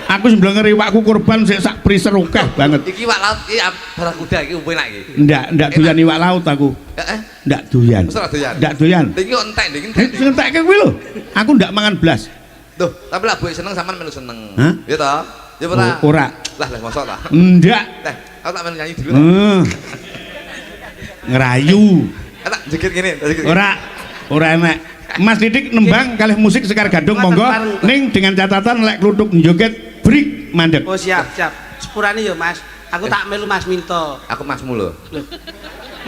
Aku sembleng riwakku kurban sik sak priser akeh banget. Iki iwak laut iki barang kuda iki umpe nak iki. Ndak doyan iwak laut aku. Heeh. Ndak doyan. Mesti ora doyan. Ndak doyan. Iki kok entek iki entek. Sing entekke kuwi lho. Aku ndak mangan blas. Tuh, tapi lah buik seneng sampean melu seneng. Hah? Ya toh? Ya ora. Ora. Lah mosok ta. Ndak. Teh, aku tak melu nyanyi dulu. Ngerayu. Tak jekit ngene, tak jekit. Ora enak. Mas Didik nembang kalih musik Sekar Gadung monggo ning dengan catatan lek kluthuk njoget break mandek. Oh siap. Sepurane ya, Mas. Aku tak melu Mas Minto. Aku masmu lho. Loh.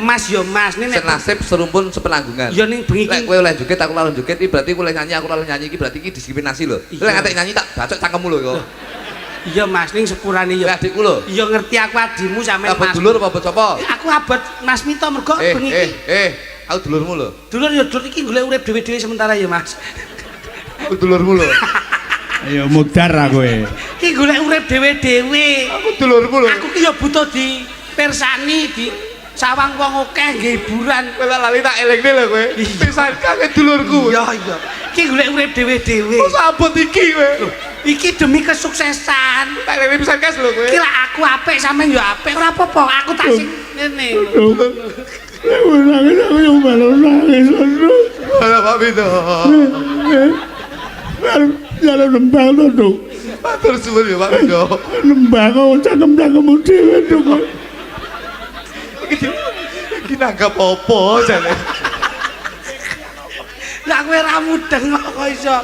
Mas yo Mas, ini nek Senasib serumpun sepenanggungan. yo ning bengi Lek iki. kowe oleh joget aku ora joget iki berarti kowe oleh nyanyi aku ora oleh nyanyi iki berarti iki diskriminasi lho. Lek ngantek nyanyi tak bacok cangkemmu lho kok. Iya Mas, ning sepurane yo. Lek adikku lho. Iya ngerti aku adimu sampe Abot Mas. dulur apa abot sapa? Aku abot Mas Minto mergo bengi iki. Aku dulurmu lho. Dulur yo dulur iki golek urip dhewe-dhewe sementara ya Mas. Aku dulurmu lho. Ayo mudar lah kowe. Iki golek urip dhewe-dhewe. Aku dulurmu lho. Aku ki yo butuh di persani di sawang wong akeh nggih hiburan. Kowe lali tak elingne lho kowe. Pisan kake dulurku. Iya. Iki golek urip dhewe-dhewe. Kok sabot iki kowe? Iki demi kesuksesan. Tak elingne pisan kas lho kowe. Iki lak aku apik sampean yo apik ora apa-apa. Aku tak sing ngene. Nangis aku yang malu nangis. Halo Pak Bito. Jalan nembang to, Duk. Matur suwun ya Pak Bito. Nembang kok nembang kamu dhewe, Duk. Iki nanggap apa jane? Lah kowe ra mudeng kok iso.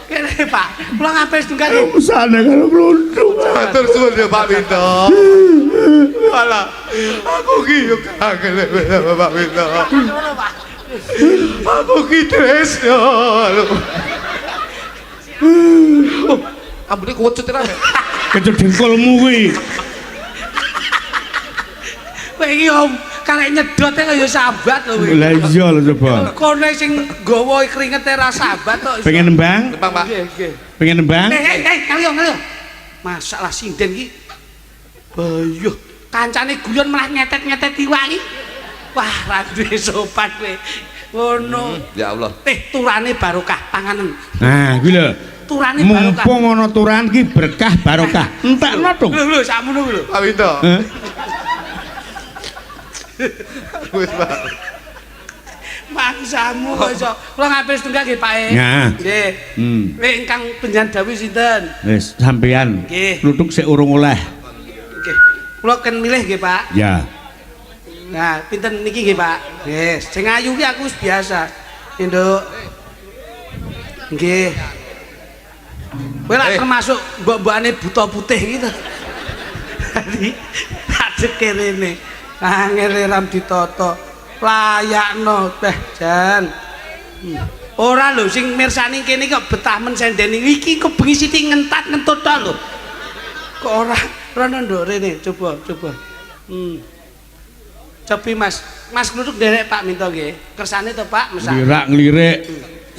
Kene Pak, kula ngapain setunggal nggih. Usane karo blundung. Matur suwun ya Pak Bito. Alah, aku ki yo kangen sama Pak Bito. Ngono Pak. Aku ki tresno lho. Oh, ambune kuwet rame. Kecut dengkulmu kuwi. Kowe iki om karek nyedote kaya sambat lho kowe. Lah iya lho coba. Kone sing nggawa kringete ra sambat tok. Pengen nembang? Nembang Pak. Nggih. Pengen nembang? Kaliyo. Masalah sinden iki. Bayuh, kancane guyon malah nyetet-nyetet iwak iki. Wah, ra duwe sopan kowe. Ngono. Ya Allah. Turane barokah panganen. Nah, kuwi lho. Turane barokah. Mumpung ana turan ki berkah barokah. Entekno, Duk. Lho, sakmono lho. Pak Bito. Heh. Wis Pak. Mangsamu iso. Kula ngapir setunggal nggih, Pak. Ya. Nggih. Ingkang penjan dawuh sinten? Wis sampean. Nggih. Kluthuk sik urung oleh. Nggih. Kula ken milih nggih, Pak. Ya. Nah, pinten niki nggih, Pak? Nggih, sing ayu ki aku wis biasa. Nggih, Nduk. Nggih. Kowe lak termasuk mbok-mbokane buta putih gitu. Dadi adek kene. Angel ram ditata. Layakno teh jan. Ora lho sing mirsani kene kok betah men sendeni iki kok bengi sithik ngentat ngentut tok lho. Kok ora nduk rene coba. Cobi Mas Kluthuk derek Pak Minto nggih. Kersane to Pak mesak.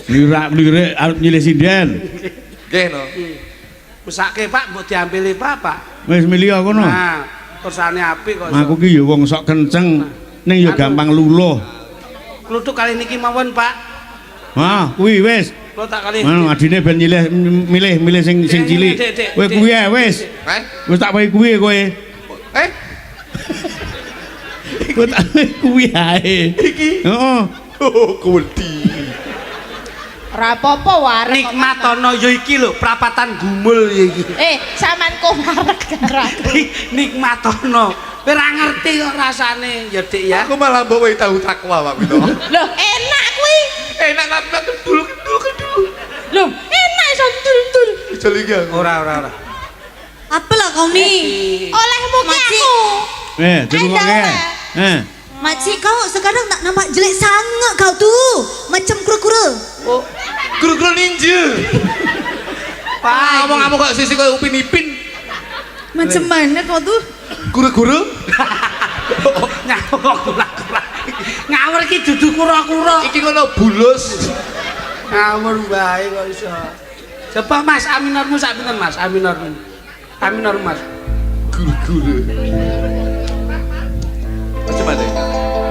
Lirak-lirik arep nyilih sinden. Nggih no. Mesake Pak mbok diambili Pak. Wis milih kono. Nah, kersane apik kok. Aku ki ya wong sok kenceng ning ya gampang luluh. Kluthuk kali niki mawon, Pak. Wah, kuwi wis. Kula tak kali. Anu adine ben milih sing cilik. Kowe kuwi ae wis. Wis tak wae kuwi kowe. Kowe tak wae kuwi ae. Iki. Heeh. Kuwedi. Ora apa-apa wareg. Nikmatono ya iki lho, prapatan gumul ya iki. Sampean kok wareg garang. Nikmatono. Kowe ora ngerti kok rasane ya, Dik ya. Aku malah bawa tahu takwa, Pak Wito. Loh, enak kuwi. Enak tapi kedul. Loh, enak iso ndul-ndul. Jeli iki aku. Ora. Apalah kau nih? Olehmu ki aku. Tunggu kok. Makcik kau sekarang tak nampak jelek sangat kau tuh, macam kura-kura. Oh, guru-guru ninja. Pak, Ngomong-ngomong kok sisi kok Upin Ipin. Macam mana kau tuh? Guru-guru? ngawur iki dudu kura-kura. Iki ngono bulus. Ngawur bae kok iso. Coba Mas aminormu sak pinten Mas? Aminor Mas. Guru-guru. Macam mana?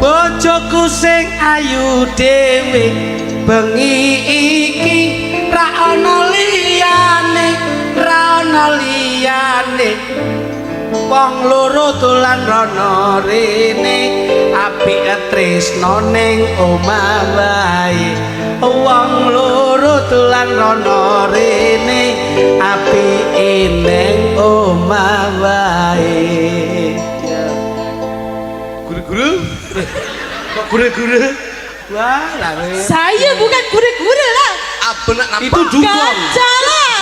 Bojoku sing ayu dhewe bengi iki ra ana liyane wong loro dolan rono rene apik tresno ning omah wae wong loro dolan rono rene apik ning omah wae. Guru-guru? Kok gure-gure? Wah, lah. Saya bukan gure-gure lah. Apa nak nampak? Itu dugong. Gajah lah.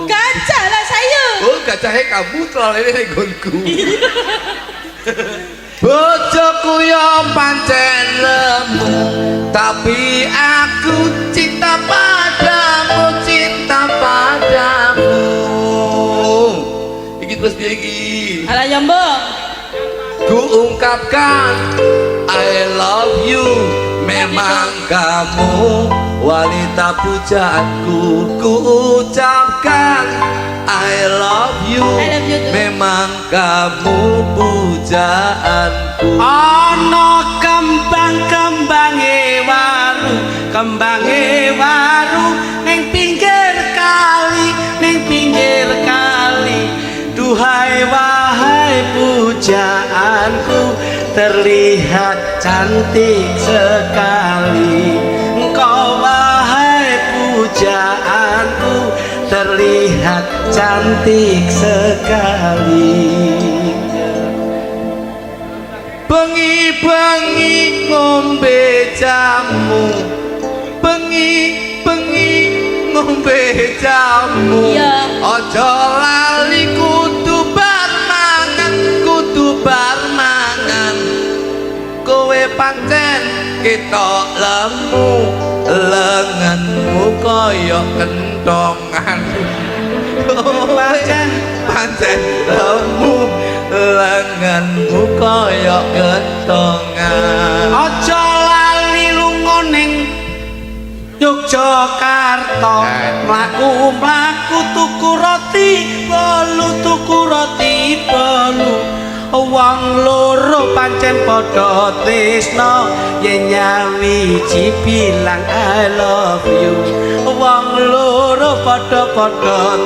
Gajah lah saya. Oh, gajahnya kamu terlalu ini gonku. Bojoku yo pancen lemu, tapi aku cinta padamu. Iki terus dia iki. Alah ya mbok. Ku ungkapkan I love you. Memang kamu wanita pujaanku. Ku ucapkan I love you. I love you too. Memang kamu pujaanku. Ana kembange waru ning pinggir kali duhai wahai pujaanku terlihat cantik sekali engkau wahai pujaanku terlihat cantik sekali. Bengi-bengi ngombe jamu, bengi-bengi ngombe jamu. Aja lali kudu bar mangan, kowe pancen ketok lemu, lenganmu kaya kentongan. Pancen lemu, lenganmu kaya kentongan. Aja lali lunga ning Yogyakarta mlaku-mlaku tuku roti bolu wong loro pancen padha tresna yen nyawiji bilang I love you wong loro padha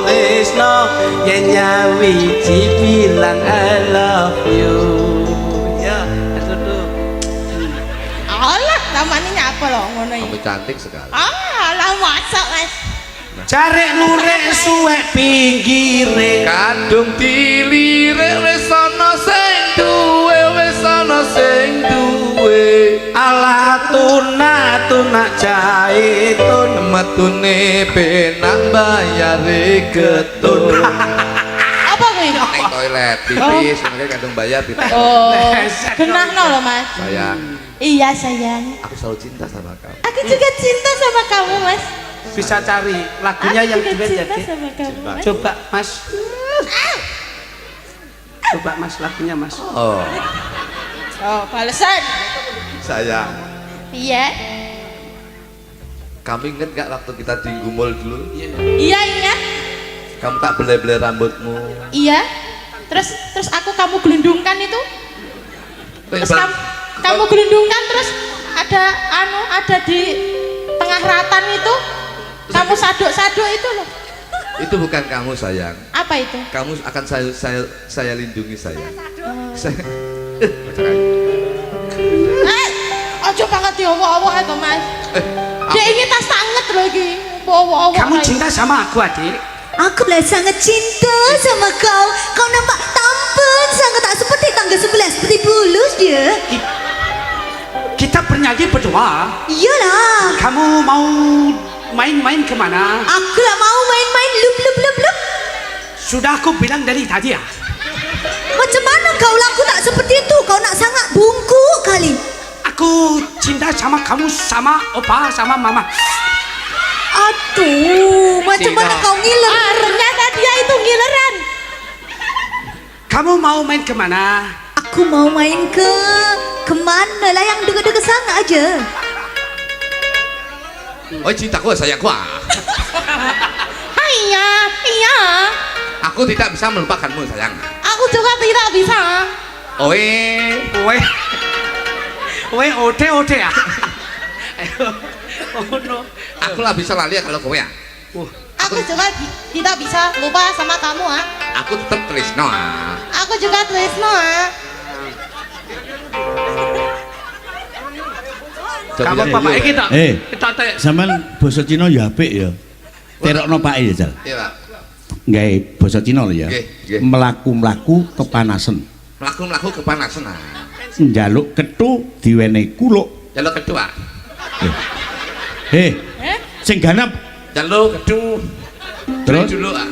tresna yen nyawiji bilang I love you ya aduh. Alah, namanya nyapa loh ngono iki. Kamu cantik sekali. Alah masak Mas. Carek lurek suwek pinggire Kadung dilirik wis ana sing duwe ala tuna jaitun metune penang bayare getun. Apa kuwi? Ning toilet pipis mengke kadung bayar pipis. Oh, genahno loh Mas. Sayang, Iya sayang. aku selalu cinta sama kamu. Aku juga cinta sama kamu Mas. bisa cari lagunya yang juga duet ya cinta Dik? sama kamu Mas. Coba mas lagunya mas. Oh, Oh, balesan. sayang. Iya. Kamu inget gak waktu kita di Gumul dulu? Iya ingat. Kamu tak belai-belai rambutmu. Iya. Terus aku kamu gelundungkan itu. Terus kamu kamu gelundungkan terus ada di tengah ratan itu kamu saduk-saduk itu loh. Itu bukan kamu sayang. Apa itu? Kamu akan saya lindungi sayang. Saya, ojo banget ya Allah itu mas. Dia ini tas sangat loh ini. Kamu cinta sama aku adik? Aku lah sangat cinta sama kau. Kau nampak tampan sangat tak seperti tangga sebelah, seperti bulus dia. Kita bernyanyi berdua. Iyalah. Kamu mau main-main kemana? Aku lah mau main-main lup. Sudah aku bilang dari tadi ya. Macam mana kau laku tak seperti itu? Kau nak sangat bungkuk kali. Aku cinta sama kamu, sama opa, sama mama. Aduh, macam mana kau ngiler? Ternyata dia itu ngileran. Kamu mau main kemana? Aku mau main kemana lah yang dekat-dekat sana aja. oh cintaku sayangku. Iya. Aku tidak bisa melupakanmu sayang. Aku juga tidak bisa. Ote ya. Oh no. Aku lah bisa lali kalau kowe ya. Aku juga tidak bisa lupa sama kamu ah. Aku tetap tresno. Aku juga tresno ah. Kamu bapak iki tok. Kita sampean basa Cina ya apik ya. Terokno pake ya, Jal. Iya, Pak. Gawe basa Cina lho ya. Nggih. Mlaku-mlaku kepanasan. Mlaku-mlaku kepanasan. Njaluk kethu diwenehi kuluk. Jaluk kedua. Sing ganap Jaluk kedua. terus Dulu ah.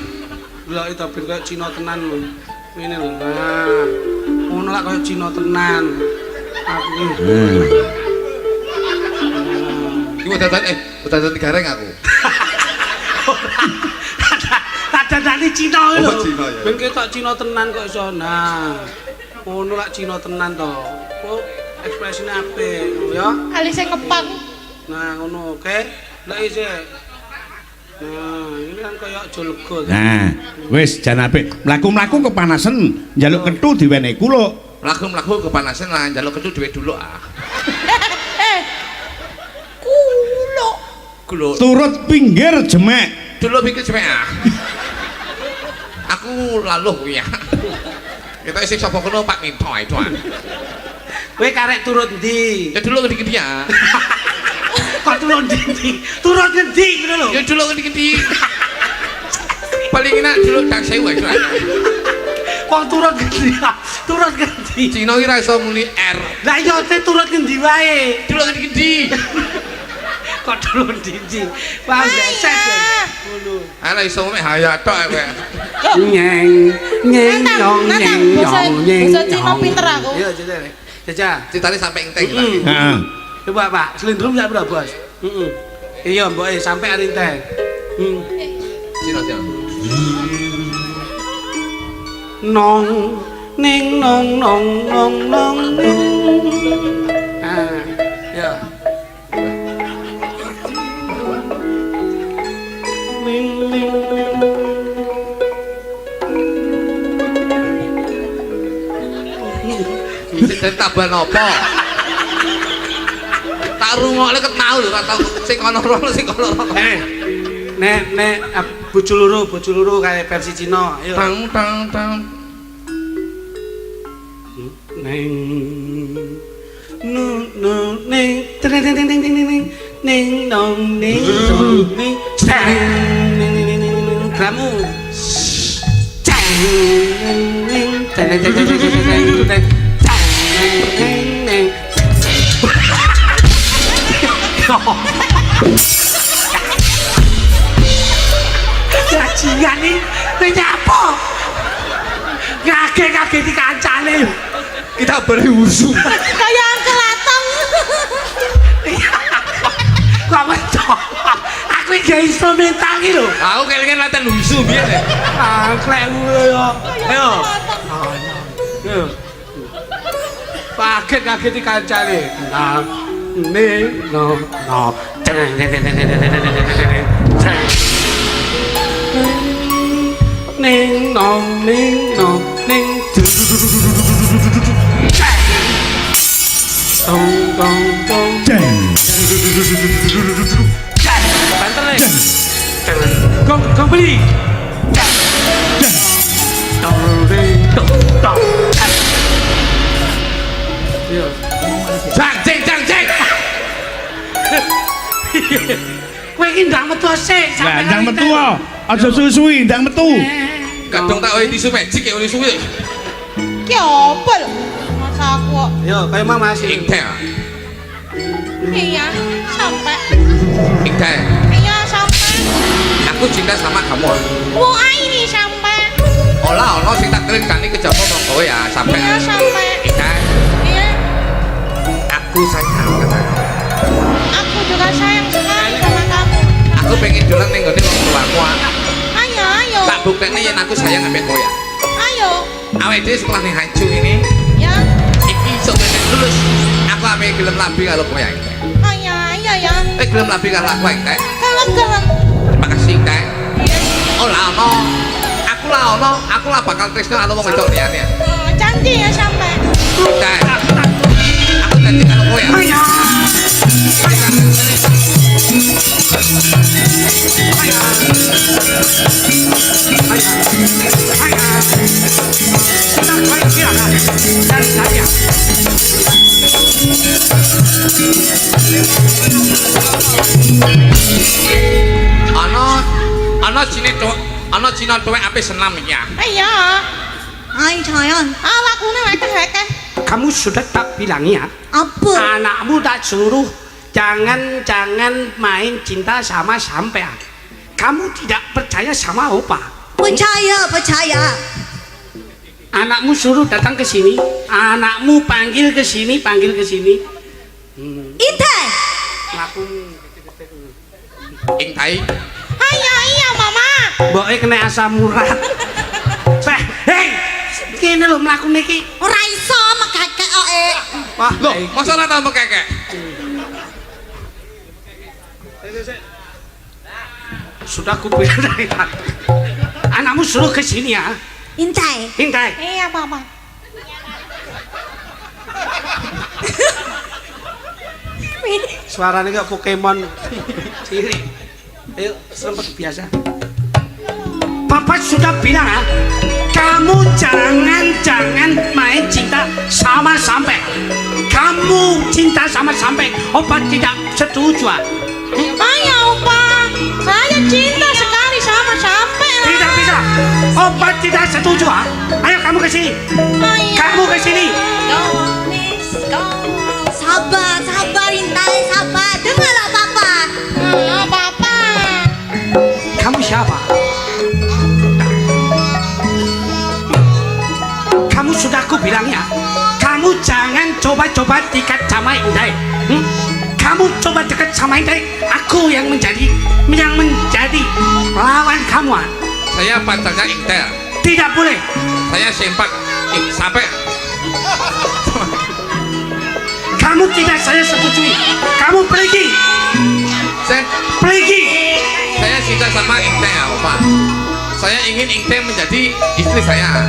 Lha itu kayak Cina tenan lho. Ngene lho. Nah. Ngono lah kayak Cina tenan. Aku Iki udah gareng aku. ada dari Cina lho. Oh, Cina, ya. Ben ketok Cina tenan kok iso. Nah. Ngono lah Cina tenan to. Kok ekspresine apik ya. Alise ngepang. Nah, ngono oke. Lek isih. Nah, ini kan kayak jolgo. nah wis jan apik mlaku-mlaku kepanasan njaluk kethu diwenehi kuluk. Mlaku-mlaku kepanasan lah jaluk kedua duwe dulu ah. Kulo. Turut pinggir jemek. Dulu pikir cemek ah. Aku laluh ya. Kita isi sapa kono Pak Minto itu ah. Kowe karek turut ndi? Ya dulu gede ya. Kok turut ndi? Turut ngendi ngono lho. Ya dulu gede. Paling enak dulu tak sewa itu. Kok turut ngendi? Turut ngendi? Cina ki ra iso muni R. Lah iya te turut ngendi wae? Dulu gede. Kok turut ndi? Paham beset ya. Ngono. Ala iso mek hayat tok kowe. Nyeng nyong nyeng nyong nyeng. Bisa Cina pinter aku. Iya, Jaja. Citane sampai enteng lagi. Heeh. Coba Pak, selindrum sak berapa, Bos? Iya, Mbok, sampai ari enteng. Cina. Nong ning nong nong nong nong ning. Ah, ya. Ning ning. Dan tambah nopo? Tak rungokne ket mau lho, kata sing ana rono sing ana rono. Nek bojo loro kayak versi Cina. Ayo. Tang. Neng nu neng teng teng teng teng teng neng nong neng nong neng neng kamu neng teng teng teng teng teng neng Cacingan ini nyapa? Ngake di kancane. Kita berhusu. Kayak Uncle Atom. Kok mencok? Aku iki instrumental iki lho. Aku kelingan latihan husu biyen. Klek ngono yo. Ayo. Ayo. Kaget di kancane. Nah, no. Ning nong ning nong ning Tong tong tong. Jeng. Banter nih. Gong beli. Tong ding tong tong. Yo. Jang jeng. Kowe iki ndang metu sik. Lah ndang metu kok. Aja suwi-suwi ndang metu. Kadung tak oleh tisu magic ya oleh suwi. Ki apa lho? Masa aku kok. Yo, kayak mama sih. Ingte. Iya, sampai. Ingte. Iya, sampai. Aku cinta sama kamu. Wah, ini sampai. Olah sing tak keringkani kejaba monggo ya sampai. Iya, sampai. Ingte. Iya. Aku sayang sama kamu. Aku juga sayang sekali sama kamu. Aku pengen dolan ning gone wong tuaku. Ayo. Tak bukteni yen aku sayang ambek kowe ya. Ayo. Awake dhewe sekolah ning Hanju ini. Ya. Iki sok ben lulus. Aku ambek gelem labi karo kowe ya. Ayo ya. Gelem labi karo aku ya. Gelem. Terima kasih, Teh. Aku lah bakal tresno karo wong wedok liyane. Janji ya sampai. Teh. Aku janji karo kowe ya. Ana Cina tuwek ape senam ya. Iya. Ay, sayang. Awakune wekeh-wekeh. Kamu sudah tak bilang ya? Apa? Anakmu tak suruh jangan main cinta sama sampean. Kamu tidak percaya sama opa? Percaya. Anakmu suruh datang ke sini, anakmu panggil ke sini. Intai. Aku Ingtai. Iya, Mama. boke kena asam urat. Hei, kene lho mlakune iki. Ora iso megakek kok. Wah, Loh, masa ora tau mekekek? sudah kubilang dari tadi. Anakmu suruh ke sini ya. Intai. Intai. Iya, Mama. Suaranya kayak Pokemon. Ciri. Ayo, sempat biasa. Papa sudah bilang ya, kamu jangan main cinta sama sampai. Kamu cinta sama sampai, opa tidak setuju. Ayo, Opa. Saya cinta sekali sama sampai. Tidak bisa, opa tidak setuju. Ayo kamu ke sini. Kamu ke sini. Sabar Intai, sabar. Dengarlah Papa. Papa. Kamu siapa? Kamu sudah aku bilang ya, kamu jangan coba-coba dekat sama Intai. Kamu coba dekat sama Intai, aku yang menjadi lawan kamu. Saya pacarnya Intel. Tidak boleh. Saya sempat sampai Kamu tidak saya setujui. Kamu pergi. Pergi. Saya cinta sama Intel, Pak. Saya ingin Intel menjadi istri saya.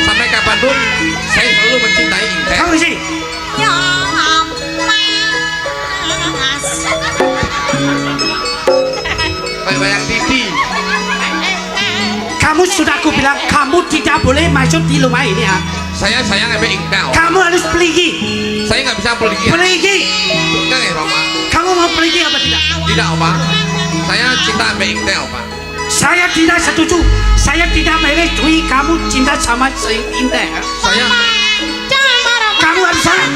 Sampai kapanpun saya selalu mencintai Intel. Kamu sih. Ya ampun. Bayang Didi. Kamu sudah aku bilang kamu tidak boleh masuk di rumah ini ya. Saya sayang sama Intel. Kamu harus pergi. Saya nggak bisa pergi. Pergi. Enggak ya, Pak. Kamu mau pergi apa tidak? Tidak, Pak. Saya cinta sama Intel, Pak. Saya tidak setuju. Saya tidak merestui kamu cinta sama Intel. Saya Jangan marah. Kamu harus salah.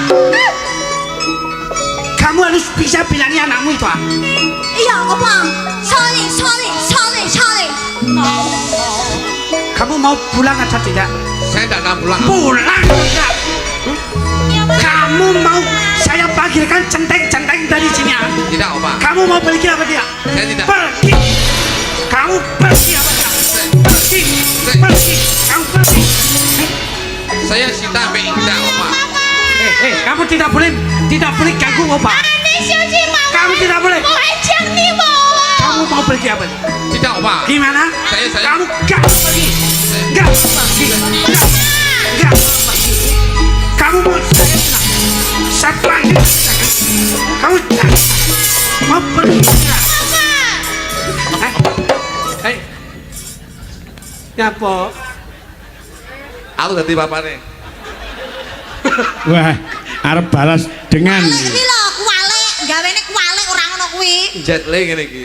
Kamu harus bisa bilangnya anakmu itu. Iya, Opa. Sorry. Kamu mau pulang atau tidak? tidak akan pulang. Pulang tidak? Kamu mau saya panggilkan centeng-centeng dari sini? Tidak, Pak. Kamu mau pergi apa tidak? Saya tidak. Pergi. Kamu pergi apa tidak? Pergi. Kamu pergi. Saya cinta sama Intel, Pak. Kamu tidak boleh ganggu Opa. Kamu tidak boleh. Kamu mau pergi apa? Tidak, Pak. Gimana? Saya Kamu gak pergi. Gak pergi. Kamu mau saya bilang. Satu lagi. Kamu mau pergi? Hei. Nyapa? Aku dadi bapakne. Wah, arep balas dengan Kuwi lho, kuwalik, gawene kuwalik ora ngono kuwi. Jet lag ngene iki.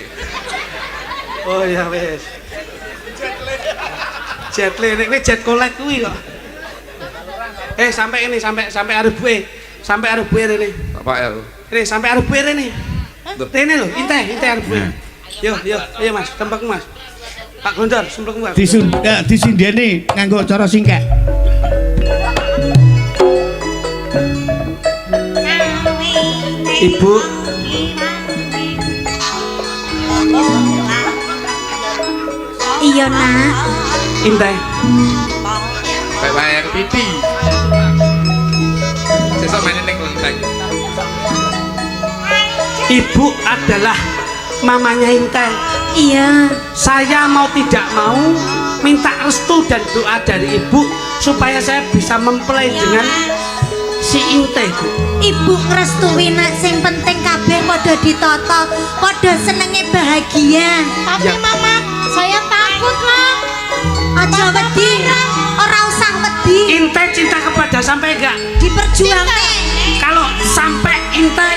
Oh ya wes. Jet lag ini jet kolek kuwi kok. Sampai ini sampai arep buwe. Sampai arep buwe rene. Bapak ya. Ini sampai arep buwe rene. Rene lho, inte arep buwe. Yo, ayo Mas, tembak Mas. Pak Gondor, semplek Mas. disindeni nganggo cara singkek. Ibu Iya, Nak. Inte. Kayak wayang piti. Sesuk main ning kelenteng. Ibu adalah mamanya Inte. Iya. Saya mau tidak mau minta restu dan doa dari ibu supaya saya bisa mempelai dengan si Inte. Ibu ngrestui nak, sing penting kabeh padha ditata, padha senenge bahagia. Tapi mama, saya takut Mak. Aja wedi, ora usah wedi. Inte cinta kepada sampai enggak? Diperjuangke. Kalau sampai Inte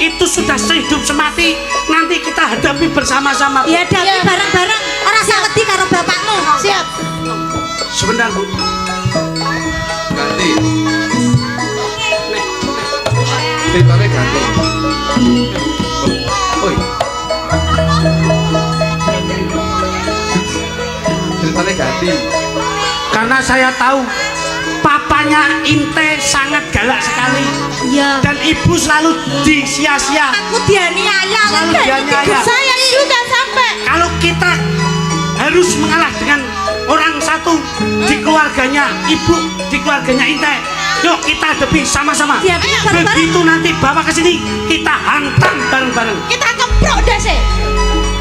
itu sudah sehidup semati, nanti kita hadapi bersama-sama. Ya hadapi bareng-bareng, ora usah wedi karo bapakmu. Siap. Sebentar Bu. Ganti. Ceritanya ganti. Oi. Ceritanya ganti. Karena saya tahu papanya Inte sangat galak sekali Iya. dan ibu selalu disia-sia. Aku dianiaya Selalu dianiaya. Saya juga sampai. Kalau kita harus mengalah dengan orang satu di keluarganya ibu, di keluarganya Inte, yuk kita hadapi sama-sama. Siap, bareng-bareng. Begitu nanti bapak kesini, kita hantam bareng-bareng. Kita keprok deh sih.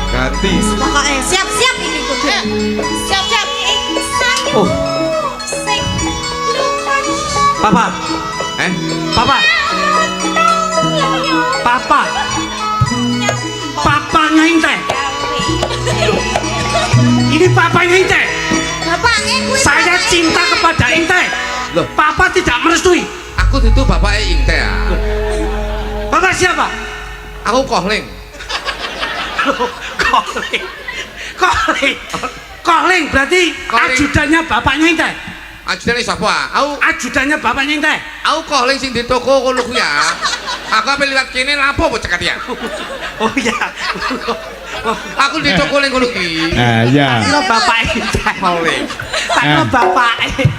Ganti. Pokoknya siap-siap ini kudu. Siap-siap. Oh, papa, papa, papa, papanya Inte. Ini papanya Inte. Bapaknya kuwi. Saya cinta kepada Inte. Loh, Papa tidak merestui. aku itu bapaknya Inte ya. Bapak siapa? Aku Kohling. Kohling berarti Kohling. ajudannya bapaknya Inte. Ajudan sapa? Ajudannya bapaknya Inte. Aku Kohling sing di toko kono kuwi ya. Aku ape liwat kene lapo apa cekat ya? Oh iya. Aku di toko ning kono ki. Ya. Kira bapak Inte. Kohling. Kira bapak.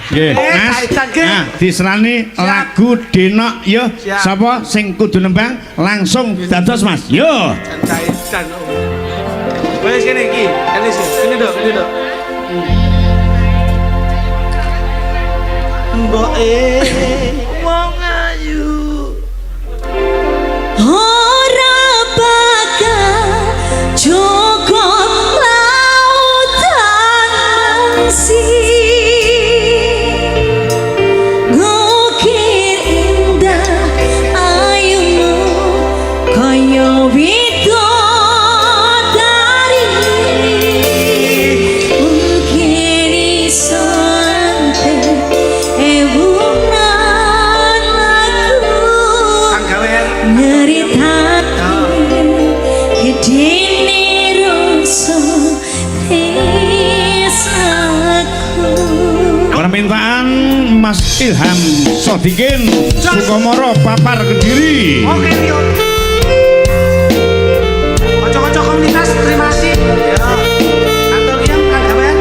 Nggih, Mas. Nah, diserani lagu Denok yo. Siap. Sapa sing kudu nembang langsung dados Mas. Yo. Jajan. Wes kene iki. Kene dok. Mbok wong ayu. Ora bakal cukup lautan si ngukir indah ayumu kaya widodari mungkin iso ante ewunan aku Anggawean. nyeritakan gedene rasa resaku. Permintaan Mas Ilham Sodikin Sukomoro Papar Kediri. Oke, Rio. Kocok-kocok komunitas, terima kasih. Ya. Kantor yang Kagawean.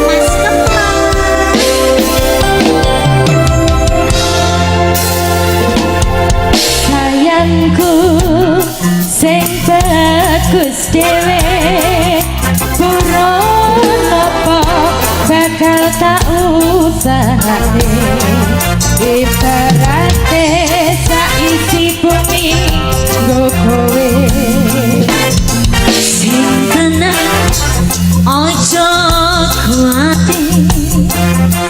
Mas Kemang sayangku sing bagus dhewe purun apa bakal tak usahane ibarate saisi bumi nggo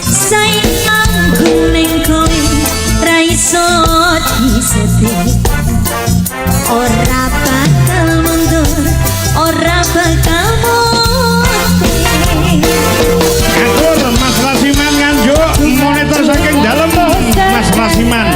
sayangku ning kowe ra iso disedhi ora bakal mundur ora bakal mati Atur Mas Rasiman nganjuk monitor saking dalem Mas Rasiman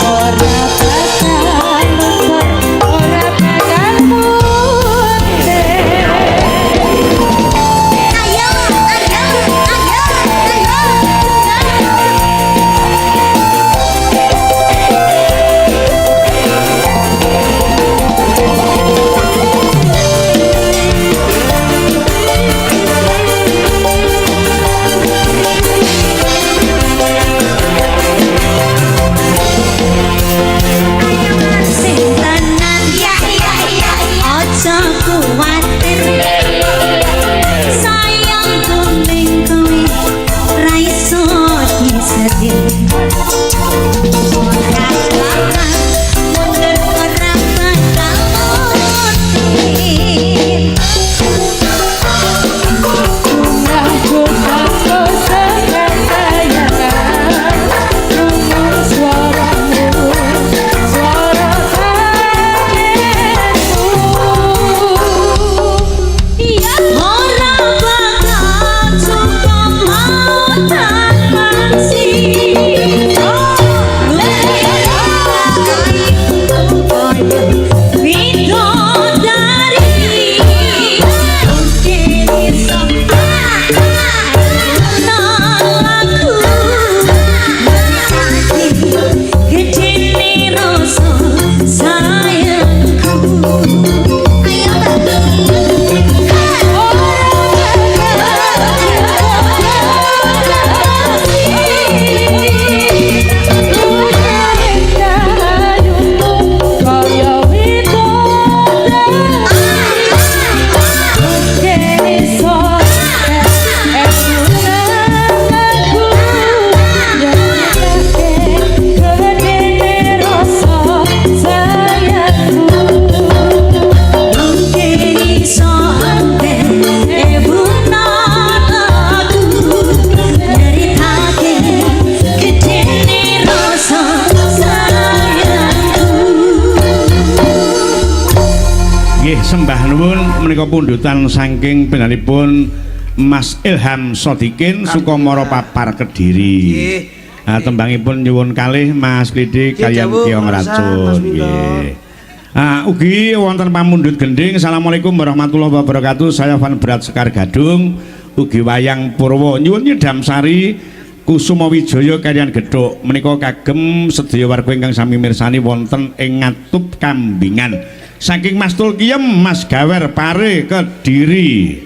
Ora menika pundutan saking pendanipun Mas Ilham Sodikin Sukomoro Papar Kediri. Nah, tembangipun nyuwun kalih Mas Klidik kaliyan Kiong Racun. Nggih. Ugi wonten pamundhut gending. Assalamualaikum warahmatullahi wabarakatuh. Saya Van Berat Sekar Gadung. Ugi wayang Purwo nyuwun nyedam sari Kusuma Wijaya kaliyan Gedhok menika kagem sedaya warga ingkang sami mirsani wonten ing Ngatup Kambingan. Saking Mas Tulkiem Mas Gawer Pare Kediri.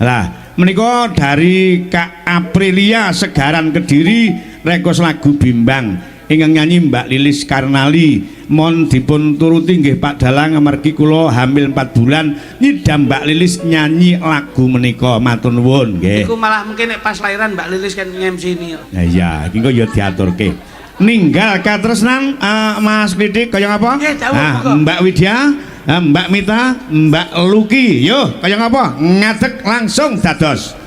Lah menika dari Kak Aprilia Segaran Kediri rekos lagu Bimbang ingkang nyanyi Mbak Lilis Karnali mohon dipun turuti nggih Pak Dalang amargi kula hamil 4 bulan nyidam Mbak Lilis nyanyi lagu menika matur nuwun nggih. Iku malah mungkin nek pas lahiran Mbak Lilis kan MC ini. Nah iya iki kok ya diaturke. Ninggal katresnan Mas Klidik kaya ngapa? Mbak Widya, Mbak Mita, Mbak Luki. Yo, kaya ngapa? Ngadeg langsung dados.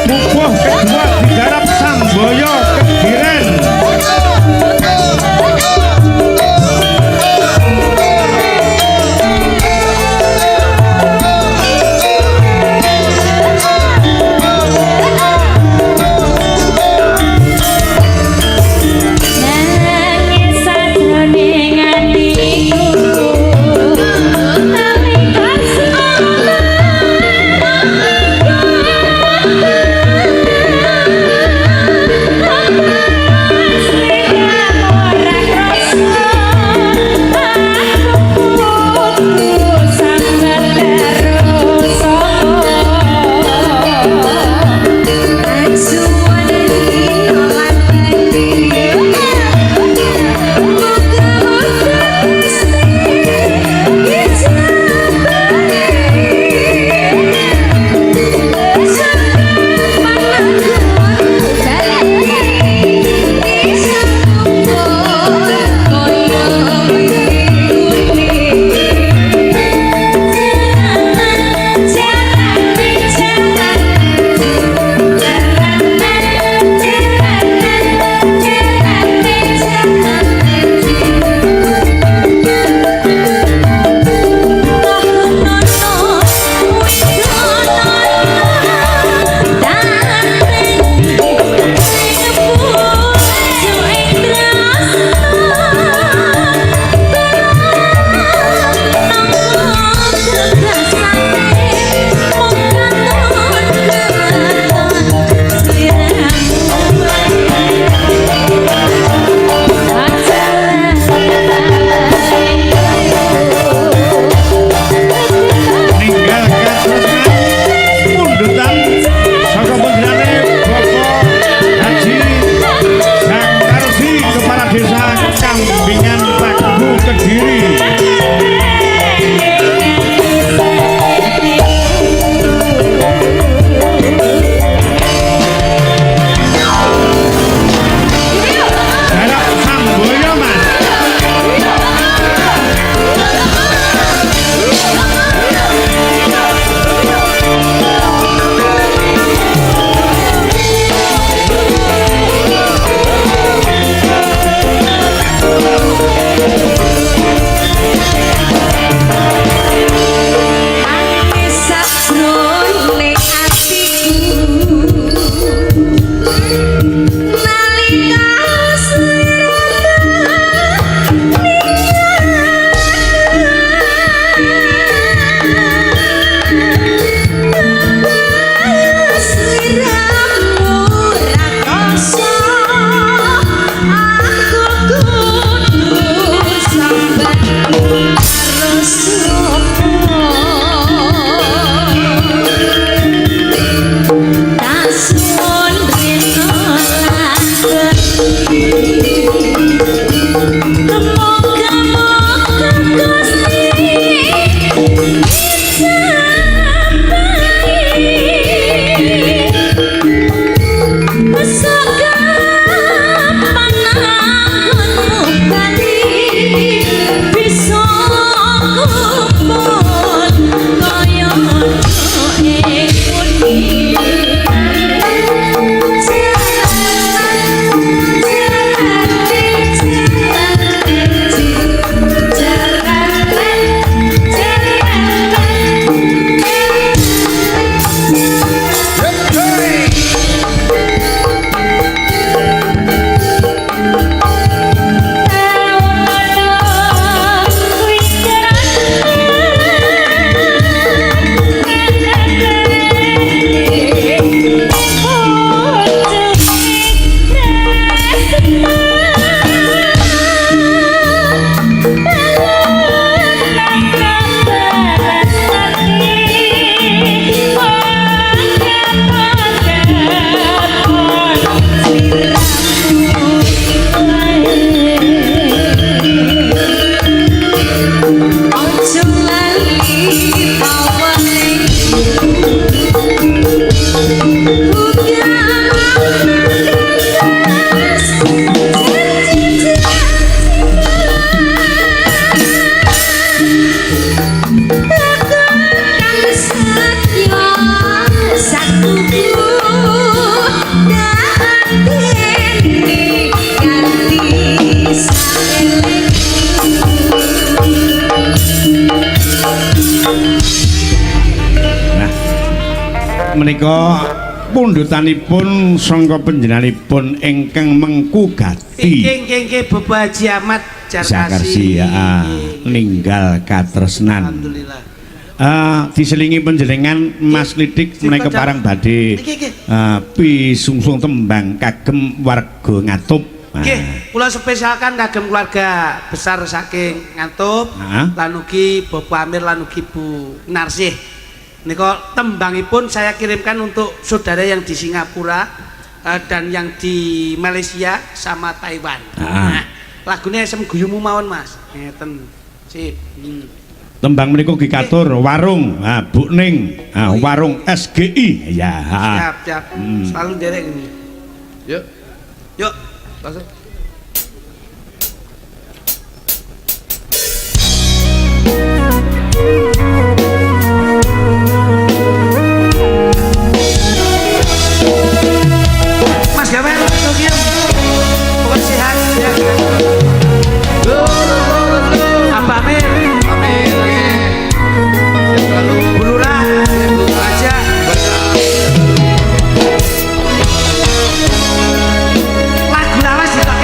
Bubuh kedua digarap Samboyo Kediren. Nangis sakjroning ati Nah, menika pundutanipun sangka panjenenganipun ingkang mengku gati. Nggih Bapak Haji Ahmad Jakarsi ya, ninggal katresnan. Alhamdulillah. Diselingi panjenengan Mas Lidik menika parang badhe pisungsung tembang kagem warga Ngatup. Nggih, kula spesialkan kagem keluarga besar saking Ngatup, lan ugi Bapak Amir lan ugi Bu Narsih. Nika tembangipun saya kirimkan untuk saudara yang di Singapura dan yang di Malaysia sama Taiwan. Nah, lagunya Esem Guyumu mawon Mas. Ngeten. Sip. Tembang menika dikatur warung Bu Ning, warung SGI ya. Siap. Selalu derek ini. Yuk. Langsung. Mas Gawen, Tokyo. Pokoknya sehat ya. Apa Amir? Bulura aja. Lagu lawas itu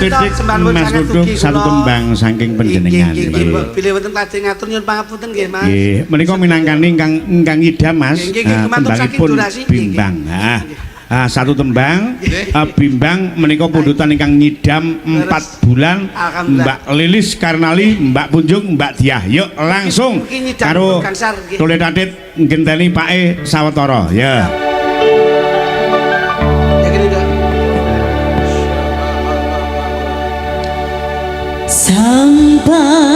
titik Mas Kudung satu tembang saking panjenengan. Bilih wonten lajeng ngatur nyuwun pangapunten nggih Mas. Nggih, menika minangkani ingkang ngidam Mas. Tembangipun bimbang. Satu tembang bimbang menika pundutan ingkang nyidam 4 bulan Mbak Lilis Karnali, Mbak Punjung, Mbak Diah. Yuk langsung karo Tole Tatit ngenteni pake sawetara ya. Pada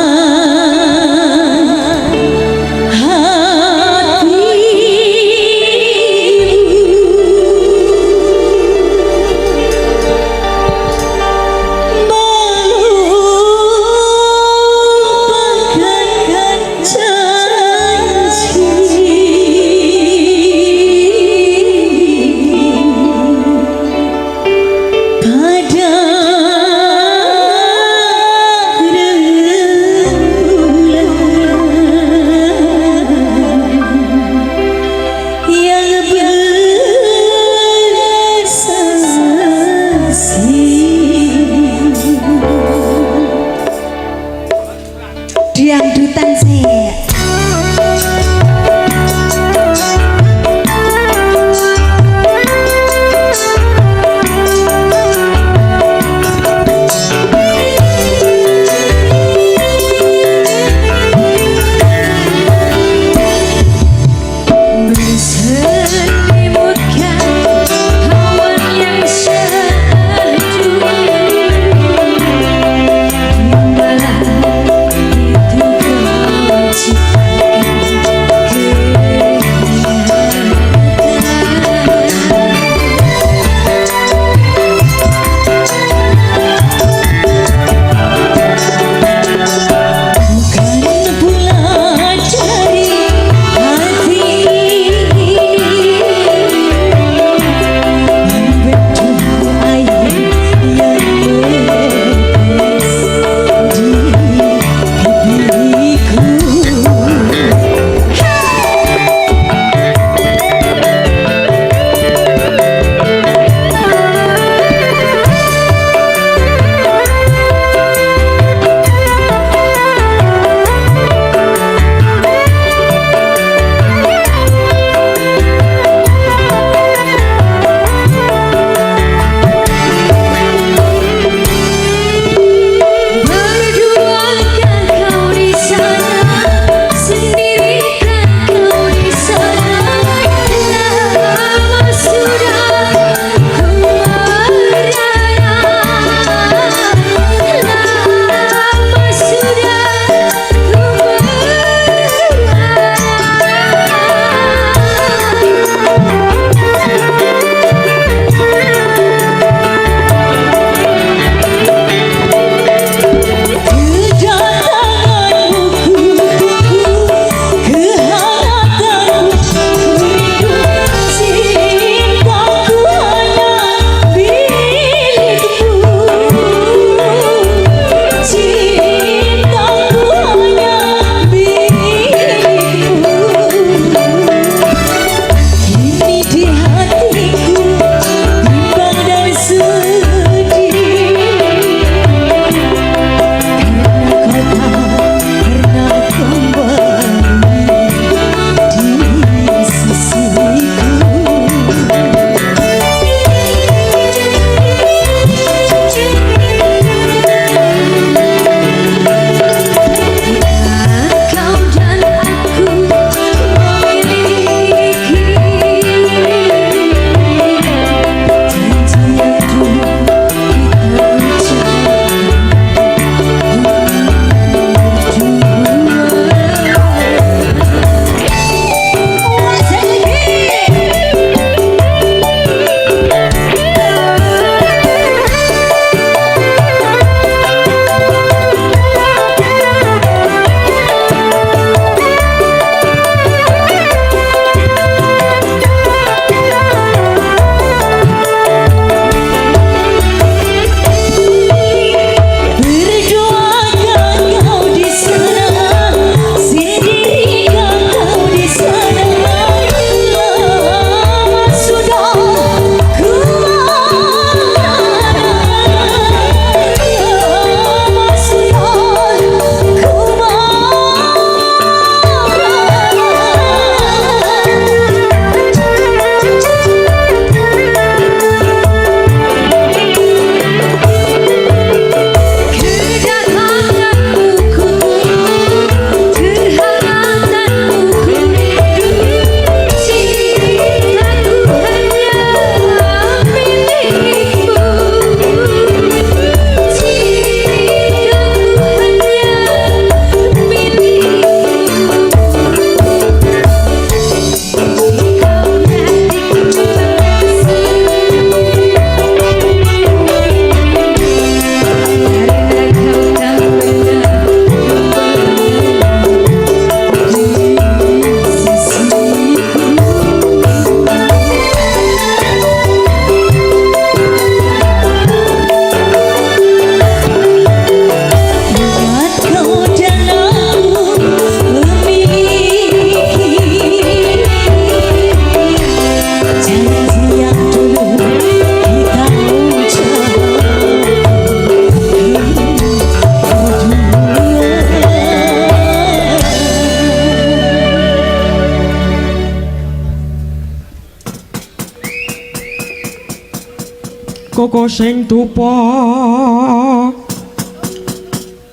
koko sing tupa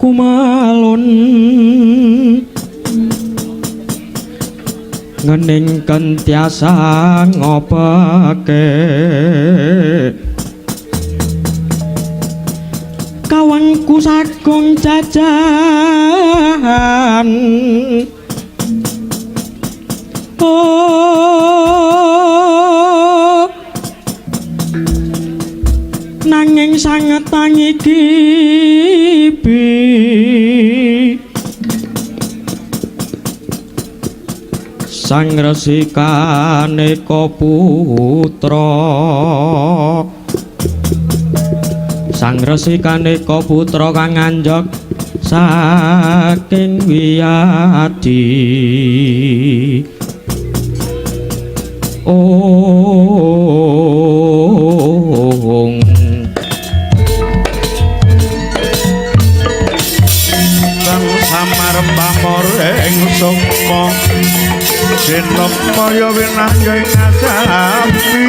kumalun ngening kentiasa ngopeke kawangku sagung jajan oh nanging sanget tangi kibi sang resikane putra sang resikane putra kang anjok saking wiyadi ong sang samar pamor ing sukma sinop kaya winah ing ngasapi